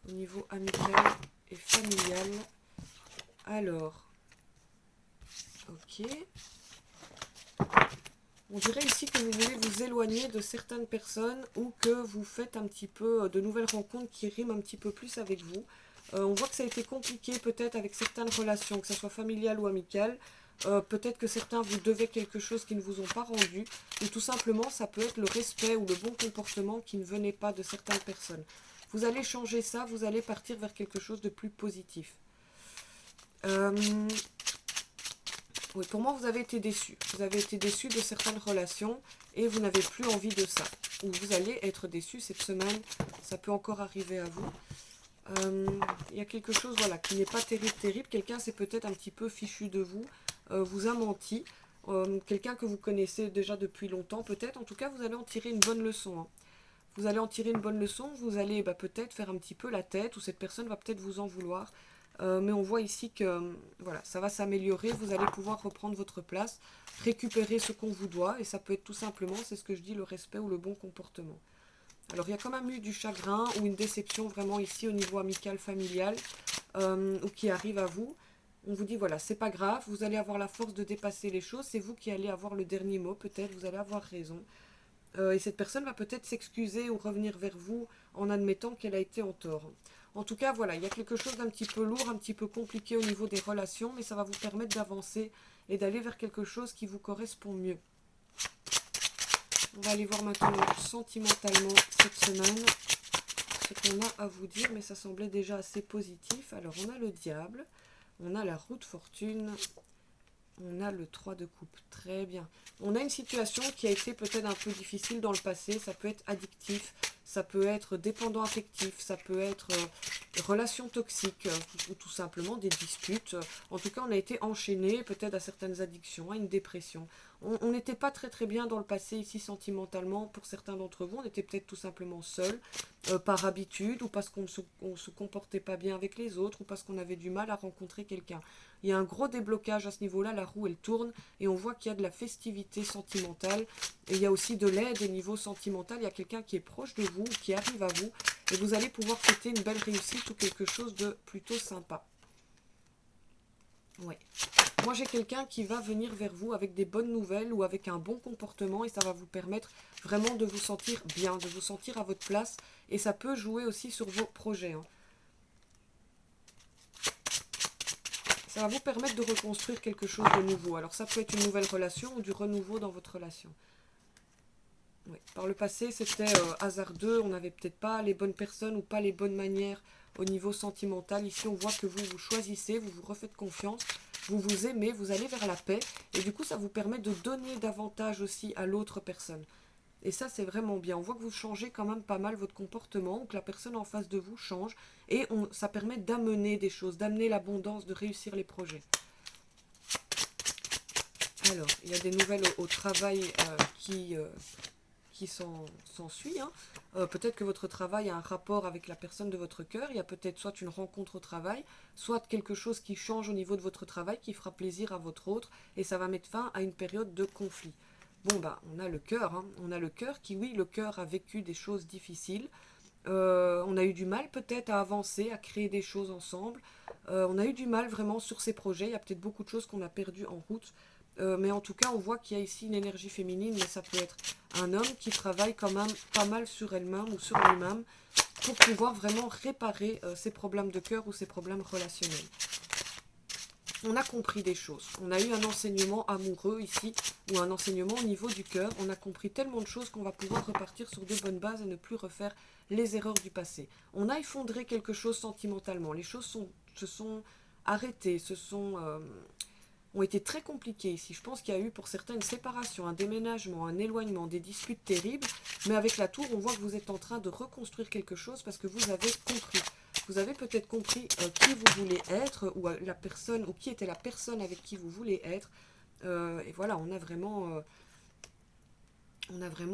au niveau amical et familial? Alors, ok. On dirait ici que vous voulez vous éloigner de certaines personnes ou que vous faites un petit peu de nouvelles rencontres qui riment un petit peu plus avec vous. On voit que ça a été compliqué peut-être avec certaines relations, que ce soit familiales ou amicales. Peut-être que certains vous devaient quelque chose qu'ils ne vous ont pas rendu. Ou tout simplement, ça peut être le respect ou le bon comportement qui ne venait pas de certaines personnes. Vous allez changer ça, vous allez partir vers quelque chose de plus positif. Oui, pour moi, vous avez été déçu. Vous avez été déçu de certaines relations et vous n'avez plus envie de ça. Ou vous allez être déçu cette semaine. Ça peut encore arriver à vous. Il y a quelque chose voilà, qui n'est pas terrible. Quelqu'un s'est peut-être un petit peu fichu de vous. Vous a menti. Quelqu'un que vous connaissez déjà depuis longtemps peut-être. En tout cas, vous allez en tirer une bonne leçon. Hein. Vous allez en tirer une bonne leçon. Vous allez peut-être faire un petit peu la tête ou cette personne va peut-être vous en vouloir. Mais on voit ici que voilà, ça va s'améliorer, vous allez pouvoir reprendre votre place, récupérer ce qu'on vous doit, et ça peut être tout simplement, c'est ce que je dis, le respect ou le bon comportement. Alors il y a quand même eu du chagrin ou une déception vraiment ici au niveau amical, familial, ou qui arrive à vous. On vous dit voilà, c'est pas grave, vous allez avoir la force de dépasser les choses, c'est vous qui allez avoir le dernier mot, peut-être, vous allez avoir raison. Et cette personne va peut-être s'excuser ou revenir vers vous en admettant qu'elle a été en tort. En tout cas, voilà, il y a quelque chose d'un petit peu lourd, un petit peu compliqué au niveau des relations, mais ça va vous permettre d'avancer et d'aller vers quelque chose qui vous correspond mieux. On va aller voir maintenant sentimentalement cette semaine, qu'on a à vous dire, mais ça semblait déjà assez positif. Alors, on a le diable, on a la roue de fortune, on a le 3 de coupe. Très bien. On a une situation qui a été peut-être un peu difficile dans le passé. Ça peut être addictif, ça peut être dépendant affectif, ça peut être relation toxique, ou tout simplement des disputes. En tout cas, on a été enchaîné peut-être à certaines addictions, à une dépression. On n'était pas très très bien dans le passé ici sentimentalement. Pour certains d'entre vous, on était peut-être tout simplement seul, par habitude, ou parce qu'on ne se comportait pas bien avec les autres, ou parce qu'on avait du mal à rencontrer quelqu'un. Il y a un gros déblocage à ce niveau-là, la roue elle tourne, et on voit qu'il y a de la festivité sentimentale, et il y a aussi de l'aide au niveau sentimental. Il y a quelqu'un qui est proche de vous, qui arrive à vous, et vous allez pouvoir fêter une belle réussite ou quelque chose de plutôt sympa. Ouais. Moi, j'ai quelqu'un qui va venir vers vous avec des bonnes nouvelles ou avec un bon comportement, et ça va vous permettre vraiment de vous sentir bien, de vous sentir à votre place, et ça peut jouer aussi sur vos projets. Hein. Ça va vous permettre de reconstruire quelque chose de nouveau. Alors ça peut être une nouvelle relation ou du renouveau dans votre relation. Oui. Par le passé, c'était hasardeux, on n'avait peut-être pas les bonnes personnes ou pas les bonnes manières au niveau sentimental. Ici, on voit que vous vous choisissez, vous vous refaites confiance, vous vous aimez, vous allez vers la paix. Et du coup, ça vous permet de donner davantage aussi à l'autre personne. Et ça, c'est vraiment bien. On voit que vous changez quand même pas mal votre comportement, ou que la personne en face de vous change. Et ça permet d'amener des choses, d'amener l'abondance, de réussir les projets. Alors, il y a des nouvelles au travail qui s'ensuit. Hein. Peut-être que votre travail a un rapport avec la personne de votre cœur. Il y a peut-être soit une rencontre au travail, soit quelque chose qui change au niveau de votre travail, qui fera plaisir à votre autre. Et ça va mettre fin à une période de conflit. Bon, bah, on a le cœur. Hein. On a le cœur qui, oui, le cœur a vécu des choses difficiles. On a eu du mal peut-être à avancer, à créer des choses ensemble. On a eu du mal vraiment sur ces projets. Il y a peut-être beaucoup de choses qu'on a perdues en route. Mais en tout cas, on voit qu'il y a ici une énergie féminine, mais ça peut être un homme qui travaille quand même pas mal sur elle-même ou sur lui-même pour pouvoir vraiment réparer ses problèmes de cœur ou ses problèmes relationnels. On a compris des choses. On a eu un enseignement amoureux ici, ou un enseignement au niveau du cœur. On a compris tellement de choses qu'on va pouvoir repartir sur de bonnes bases et ne plus refaire les erreurs du passé. On a effondré quelque chose sentimentalement. Les choses se sont arrêtées, ont été très compliquées ici. Je pense qu'il y a eu pour certains une séparation, un déménagement, un éloignement, des disputes terribles. Mais avec la tour, on voit que vous êtes en train de reconstruire quelque chose parce que vous avez compris. Vous avez peut-être compris qui vous voulez être ou la personne ou qui était la personne avec qui vous voulez être. Et voilà, on a vraiment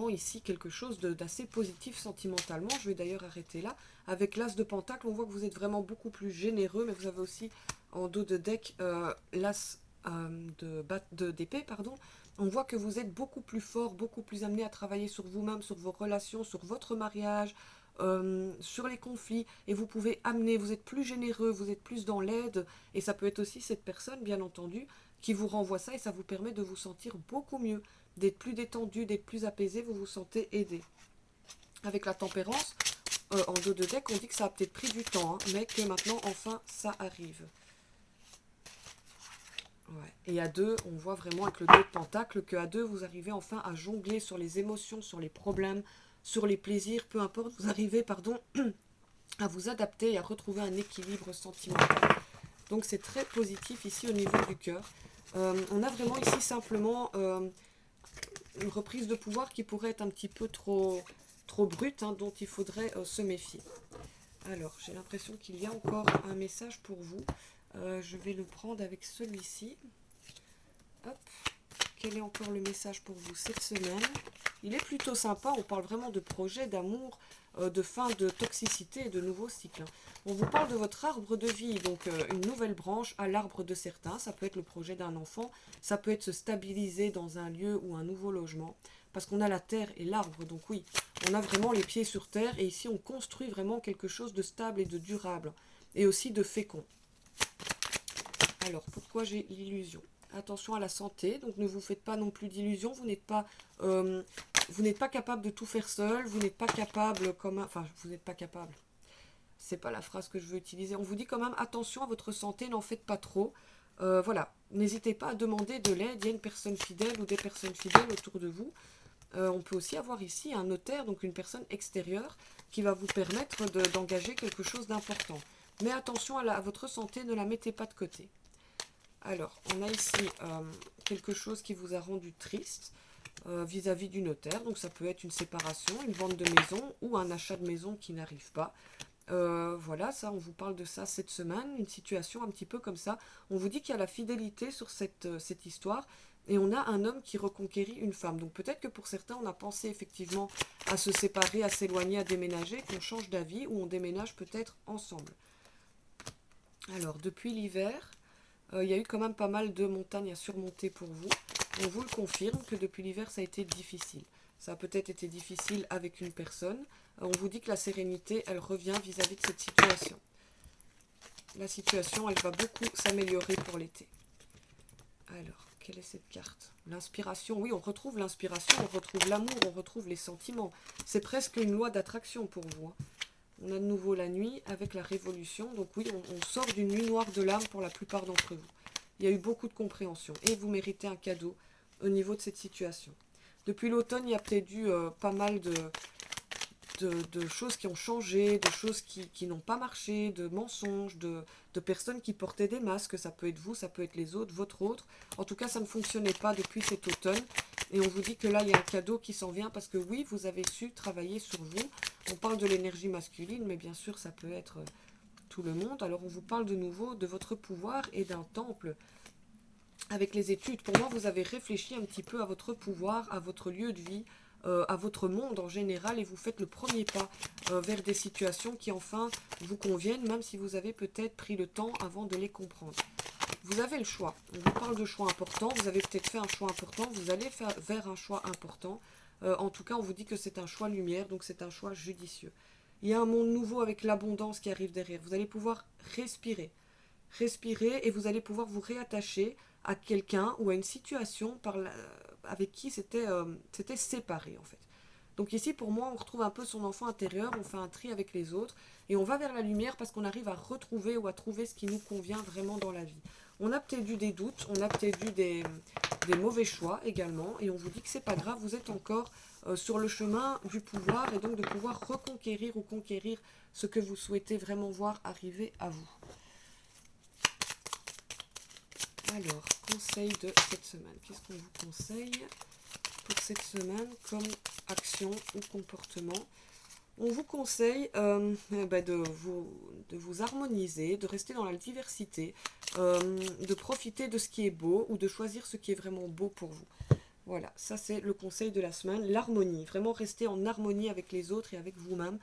ici quelque chose d'assez positif sentimentalement. Je vais d'ailleurs arrêter là. Avec l'as de pentacle, on voit que vous êtes vraiment beaucoup plus généreux, mais vous avez aussi en dos de deck l'as d'épée, pardon. On voit que vous êtes beaucoup plus fort, beaucoup plus amené à travailler sur vous-même, sur vos relations, sur votre mariage, sur les conflits, et vous pouvez amener, vous êtes plus généreux, vous êtes plus dans l'aide, et ça peut être aussi cette personne, bien entendu, qui vous renvoie ça, et ça vous permet de vous sentir beaucoup mieux, d'être plus détendu, d'être plus apaisé, vous vous sentez aidé. Avec la tempérance, en dos de deck, on dit que ça a peut-être pris du temps, hein, mais que maintenant, enfin, ça arrive. Ouais. Et à deux, on voit vraiment avec le 2 de pentacle qu'à deux, vous arrivez enfin à jongler sur les émotions, sur les problèmes, sur les plaisirs, peu importe, vous arrivez, à vous adapter et à retrouver un équilibre sentimental. Donc c'est très positif ici au niveau du cœur. On a vraiment ici simplement une reprise de pouvoir qui pourrait être un petit peu trop brute, hein, dont il faudrait se méfier. Alors, j'ai l'impression qu'il y a encore un message pour vous. Je vais le prendre avec celui-ci. Hop. Quel est encore le message pour vous cette semaine? Il est plutôt sympa, on parle vraiment de projet, d'amour, de fin de toxicité et de nouveaux cycles. On vous parle de votre arbre de vie, donc une nouvelle branche à l'arbre de certains. Ça peut être le projet d'un enfant, ça peut être se stabiliser dans un lieu ou un nouveau logement. Parce qu'on a la terre et l'arbre, donc oui, on a vraiment les pieds sur terre. Et ici, on construit vraiment quelque chose de stable et de durable. Et aussi de fécond. Alors, pourquoi j'ai l'illusion? Attention à la santé, donc ne vous faites pas non plus d'illusions, vous n'êtes pas capable de tout faire seul, vous n'êtes pas capable vous n'êtes pas capable, c'est pas la phrase que je veux utiliser, on vous dit quand même attention à votre santé, n'en faites pas trop, voilà, n'hésitez pas à demander de l'aide, il y a une personne fidèle ou des personnes fidèles autour de vous. On peut aussi avoir ici un notaire, donc une personne extérieure, qui va vous permettre d'engager quelque chose d'important. Mais attention à votre santé, ne la mettez pas de côté. Alors, on a ici quelque chose qui vous a rendu triste vis-à-vis du notaire. Donc ça peut être une séparation, une vente de maison ou un achat de maison qui n'arrive pas. Voilà, ça, on vous parle de ça cette semaine, une situation un petit peu comme ça. On vous dit qu'il y a la fidélité sur cette histoire et on a un homme qui reconquérit une femme. Donc peut-être que pour certains, on a pensé effectivement à se séparer, à s'éloigner, à déménager, qu'on change d'avis ou on déménage peut-être ensemble. Alors, depuis l'hiver, il y a eu quand même pas mal de montagnes à surmonter pour vous. On vous le confirme que depuis l'hiver, ça a été difficile. Ça a peut-être été difficile avec une personne. On vous dit que la sérénité, elle revient vis-à-vis de cette situation. La situation, elle va beaucoup s'améliorer pour l'été. Alors, quelle est cette carte? L'inspiration, oui, on retrouve l'inspiration, on retrouve l'amour, on retrouve les sentiments. C'est presque une loi d'attraction pour vous, hein. On a de nouveau la nuit avec la révolution. Donc oui, on sort d'une nuit noire de l'âme pour la plupart d'entre vous. Il y a eu beaucoup de compréhension et vous méritez un cadeau au niveau de cette situation. Depuis l'automne, il y a peut-être eu pas mal de choses qui ont changé, de choses qui n'ont pas marché, de mensonges, de personnes qui portaient des masques. Ça peut être vous, ça peut être les autres, votre autre. En tout cas, ça ne fonctionnait pas depuis cet automne. Et on vous dit que là, il y a un cadeau qui s'en vient parce que oui, vous avez su travailler sur vous. On parle de l'énergie masculine, mais bien sûr, ça peut être tout le monde. Alors, on vous parle de nouveau de votre pouvoir et d'un temple avec les études. Pour moi, vous avez réfléchi un petit peu à votre pouvoir, à votre lieu de vie, à votre monde en général, et vous faites le premier pas vers des situations qui enfin vous conviennent, même si vous avez peut-être pris le temps avant de les comprendre. Vous avez le choix. On vous parle de choix importants. Vous avez peut-être fait un choix important. Vous allez faire vers un choix important. En tout cas, on vous dit que c'est un choix lumière, donc c'est un choix judicieux. Il y a un monde nouveau avec l'abondance qui arrive derrière. Vous allez pouvoir respirer. Respirer et vous allez pouvoir vous réattacher à quelqu'un ou à une situation avec qui c'était séparé en fait. Donc ici, pour moi, on retrouve un peu son enfant intérieur, on fait un tri avec les autres, et on va vers la lumière parce qu'on arrive à retrouver ou à trouver ce qui nous convient vraiment dans la vie. On a peut-être eu des doutes, on a peut-être eu des mauvais choix également, et on vous dit que c'est pas grave, vous êtes encore sur le chemin du pouvoir, et donc de pouvoir reconquérir ou conquérir ce que vous souhaitez vraiment voir arriver à vous. Alors, conseil de cette semaine. Qu'est-ce qu'on vous conseille pour cette semaine comme action ou comportement? On vous conseille de vous harmoniser, de rester dans la diversité, de profiter de ce qui est beau ou de choisir ce qui est vraiment beau pour vous. Voilà, ça c'est le conseil de la semaine. L'harmonie, vraiment rester en harmonie avec les autres et avec vous-même.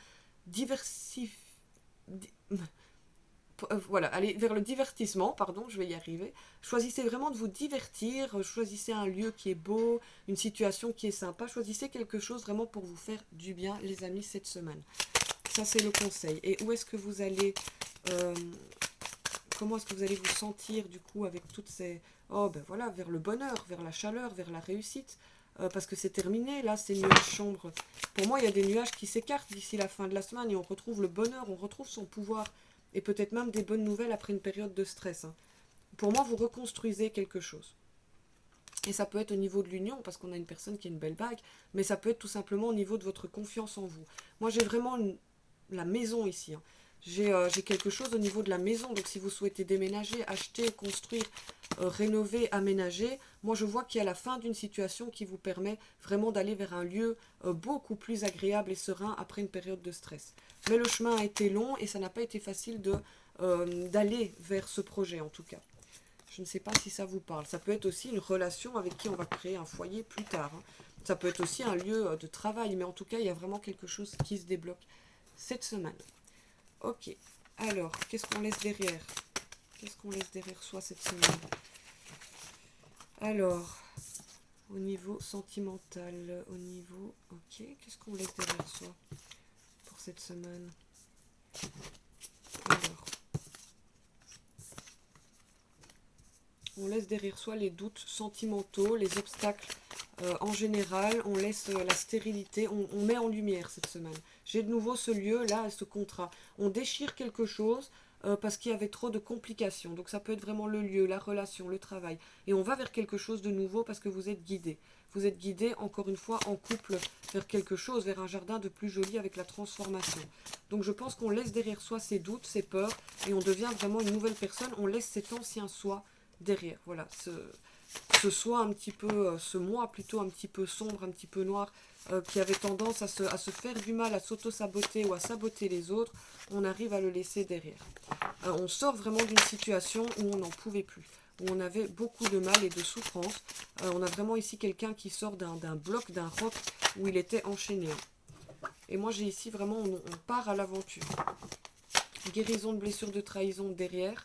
Voilà, allez vers le divertissement, pardon, je vais y arriver. Choisissez vraiment de vous divertir, choisissez un lieu qui est beau, une situation qui est sympa, choisissez quelque chose vraiment pour vous faire du bien, les amis, cette semaine. Ça, c'est le conseil. Et où est-ce que vous allez... comment est-ce que vous allez vous sentir, du coup, avec toutes ces... Oh, ben voilà, vers le bonheur, vers la chaleur, vers la réussite. Parce que c'est terminé, là, ces nuages sombres. Pour moi, il y a des nuages qui s'écartent d'ici la fin de la semaine et on retrouve le bonheur, on retrouve son pouvoir. Et peut-être même des bonnes nouvelles après une période de stress. Hein. Pour moi, vous reconstruisez quelque chose. Et ça peut être au niveau de l'union, parce qu'on a une personne qui a une belle bague, mais ça peut être tout simplement au niveau de votre confiance en vous. Moi, j'ai vraiment la maison ici. Hein. J'ai quelque chose au niveau de la maison, donc si vous souhaitez déménager, acheter, construire, rénover, aménager, moi je vois qu'il y a la fin d'une situation qui vous permet vraiment d'aller vers un lieu beaucoup plus agréable et serein après une période de stress. Mais le chemin a été long et ça n'a pas été facile d'aller vers ce projet en tout cas. Je ne sais pas si ça vous parle. Ça peut être aussi une relation avec qui on va créer un foyer plus tard. Hein. Ça peut être aussi un lieu de travail, mais en tout cas il y a vraiment quelque chose qui se débloque cette semaine. Ok, alors, qu'est-ce qu'on laisse derrière? Qu'est-ce qu'on laisse derrière soi cette semaine? Alors, au niveau sentimental, au niveau... Ok, qu'est-ce qu'on laisse derrière soi pour cette semaine? Alors, on laisse derrière soi les doutes sentimentaux, les obstacles en général, on laisse la stérilité, on met en lumière cette semaine. J'ai de nouveau ce lieu-là, ce contrat. On déchire quelque chose, parce qu'il y avait trop de complications. Donc ça peut être vraiment le lieu, la relation, le travail. Et on va vers quelque chose de nouveau parce que vous êtes guidé. Vous êtes guidé, encore une fois, en couple vers quelque chose, vers un jardin de plus joli avec la transformation. Donc je pense qu'on laisse derrière soi ses doutes, ses peurs, et on devient vraiment une nouvelle personne. On laisse cet ancien soi derrière. Voilà, ce soi un petit peu, ce moi plutôt un petit peu sombre, un petit peu noir, qui avait tendance à se faire du mal, à s'auto-saboter ou à saboter les autres, on arrive à le laisser derrière. On sort vraiment d'une situation où on n'en pouvait plus, où on avait beaucoup de mal et de souffrance. On a vraiment ici quelqu'un qui sort d'un bloc, d'un roc où il était enchaîné. Et moi j'ai ici vraiment, on part à l'aventure. Guérison de blessures de trahison derrière.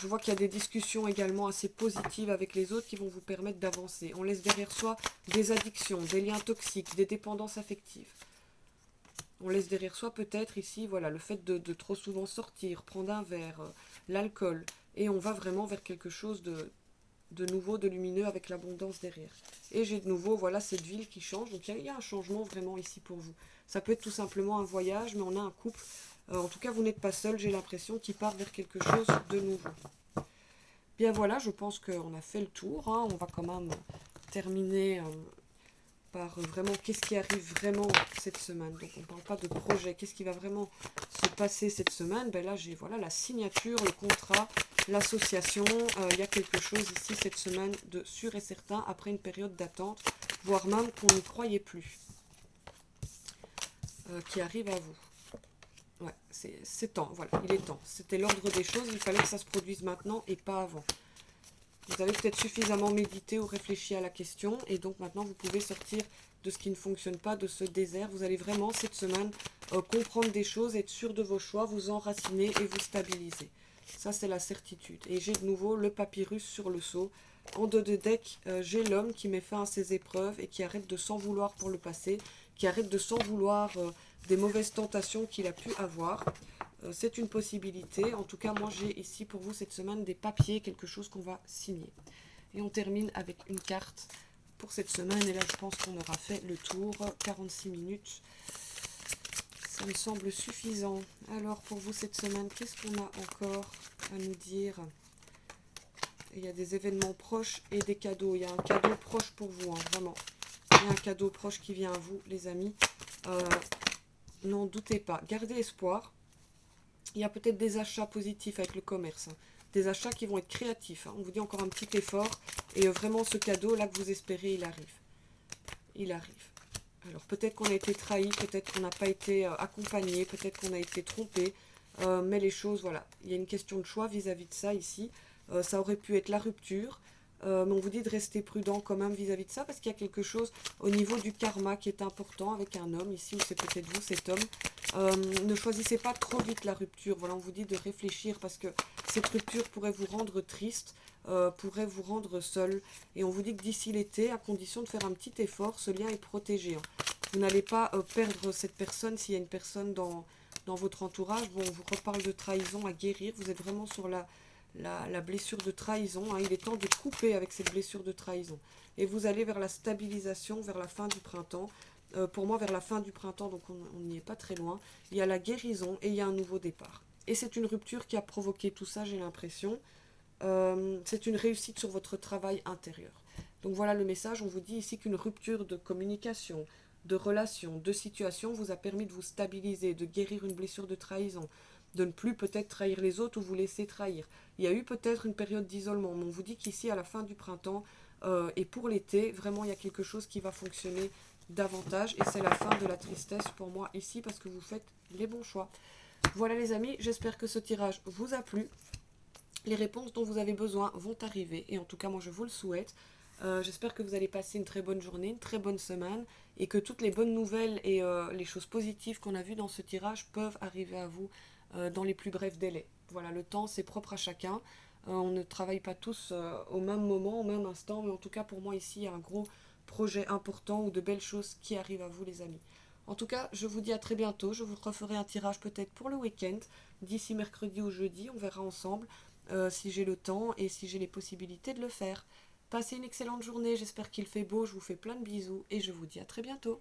Je vois qu'il y a des discussions également assez positives avec les autres qui vont vous permettre d'avancer. On laisse derrière soi des addictions, des liens toxiques, des dépendances affectives. On laisse derrière soi peut-être ici, voilà, le fait de trop souvent sortir, prendre un verre, l'alcool. Et on va vraiment vers quelque chose de nouveau, de lumineux avec l'abondance derrière. Et j'ai de nouveau, voilà, cette ville qui change. Donc il y a un changement vraiment ici pour vous. Ça peut être tout simplement un voyage, mais on a un couple. En tout cas, vous n'êtes pas seul, j'ai l'impression, qui part vers quelque chose de nouveau. Bien voilà, je pense qu'on a fait le tour. Hein. On va quand même terminer par vraiment qu'est-ce qui arrive vraiment cette semaine. Donc on ne parle pas de projet, qu'est-ce qui va vraiment se passer cette semaine. Ben là j'ai voilà la signature, le contrat, l'association. Il y a quelque chose ici cette semaine de sûr et certain après une période d'attente, voire même qu'on n'y croyait plus, qui arrive à vous. Ouais, c'est temps, voilà, il est temps. C'était l'ordre des choses, il fallait que ça se produise maintenant et pas avant. Vous avez peut-être suffisamment médité ou réfléchi à la question et donc maintenant vous pouvez sortir de ce qui ne fonctionne pas, de ce désert. Vous allez vraiment cette semaine comprendre des choses, être sûr de vos choix, vous enraciner et vous stabiliser. Ça c'est la certitude. Et j'ai de nouveau le papyrus sur le seau. En dos de deck, j'ai l'homme qui met fin à ses épreuves et qui arrête de s'en vouloir pour le passé, qui arrête de s'en vouloir des mauvaises tentations qu'il a pu avoir. C'est une possibilité. En tout cas, moi, j'ai ici pour vous cette semaine des papiers, quelque chose qu'on va signer. Et on termine avec une carte pour cette semaine. Et là, je pense qu'on aura fait le tour. 46 minutes. Ça me semble suffisant. Alors, pour vous cette semaine, qu'est-ce qu'on a encore à nous dire? Il y a des événements proches et des cadeaux. Il y a un cadeau proche pour vous, hein, vraiment. Il y a un cadeau proche qui vient à vous, les amis. N'en doutez pas. Gardez espoir. Il y a peut-être des achats positifs avec le commerce. Hein. Des achats qui vont être créatifs. Hein. On vous dit encore un petit effort. Et vraiment, ce cadeau-là que vous espérez, il arrive. Il arrive. Alors, peut-être qu'on a été trahi, peut-être qu'on n'a pas été accompagné, peut-être qu'on a été trompé. Mais les choses, voilà. Il y a une question de choix vis-à-vis de ça ici. Ça aurait pu être la rupture. Mais on vous dit de rester prudent quand même vis-à-vis de ça parce qu'il y a quelque chose au niveau du karma qui est important avec un homme ici, ou c'est peut-être vous cet homme. Ne choisissez pas trop vite la rupture. Voilà, on vous dit de réfléchir parce que cette rupture pourrait vous rendre triste, pourrait vous rendre seul. Et on vous dit que d'ici l'été, à condition de faire un petit effort, ce lien est protégé. Hein. Vous n'allez pas perdre cette personne s'il y a une personne dans votre entourage. Bon, on vous reparle de trahison à guérir. Vous êtes vraiment sur la blessure de trahison. Hein. Il est temps de couper avec cette blessure de trahison. Et vous allez vers la stabilisation, vers la fin du printemps. Pour moi, vers la fin du printemps, donc on n'y est pas très loin. Il y a la guérison et il y a un nouveau départ. Et c'est une rupture qui a provoqué tout ça, j'ai l'impression. C'est une réussite sur votre travail intérieur. Donc voilà le message. On vous dit ici qu'une rupture de communication, de relation, de situation vous a permis de vous stabiliser, de guérir une blessure de trahison, de ne plus peut-être trahir les autres ou vous laisser trahir. Il y a eu peut-être une période d'isolement, mais on vous dit qu'ici, à la fin du printemps et pour l'été, vraiment, il y a quelque chose qui va fonctionner davantage. Et c'est la fin de la tristesse pour moi ici parce que vous faites les bons choix. Voilà les amis, j'espère que ce tirage vous a plu. Les réponses dont vous avez besoin vont arriver et en tout cas moi je vous le souhaite. J'espère que vous allez passer une très bonne journée, une très bonne semaine et que toutes les bonnes nouvelles et les choses positives qu'on a vues dans ce tirage peuvent arriver à vous dans les plus brefs délais. Voilà, le temps c'est propre à chacun. On ne travaille pas tous au même moment, au même instant, mais en tout cas pour moi ici il y a un gros projet important ou de belles choses qui arrivent à vous les amis. En tout cas, je vous dis à très bientôt. Je vous referai un tirage peut-être pour le week-end, d'ici mercredi ou jeudi, on verra ensemble si j'ai le temps et si j'ai les possibilités de le faire. Passez une excellente journée, j'espère qu'il fait beau, je vous fais plein de bisous et je vous dis à très bientôt.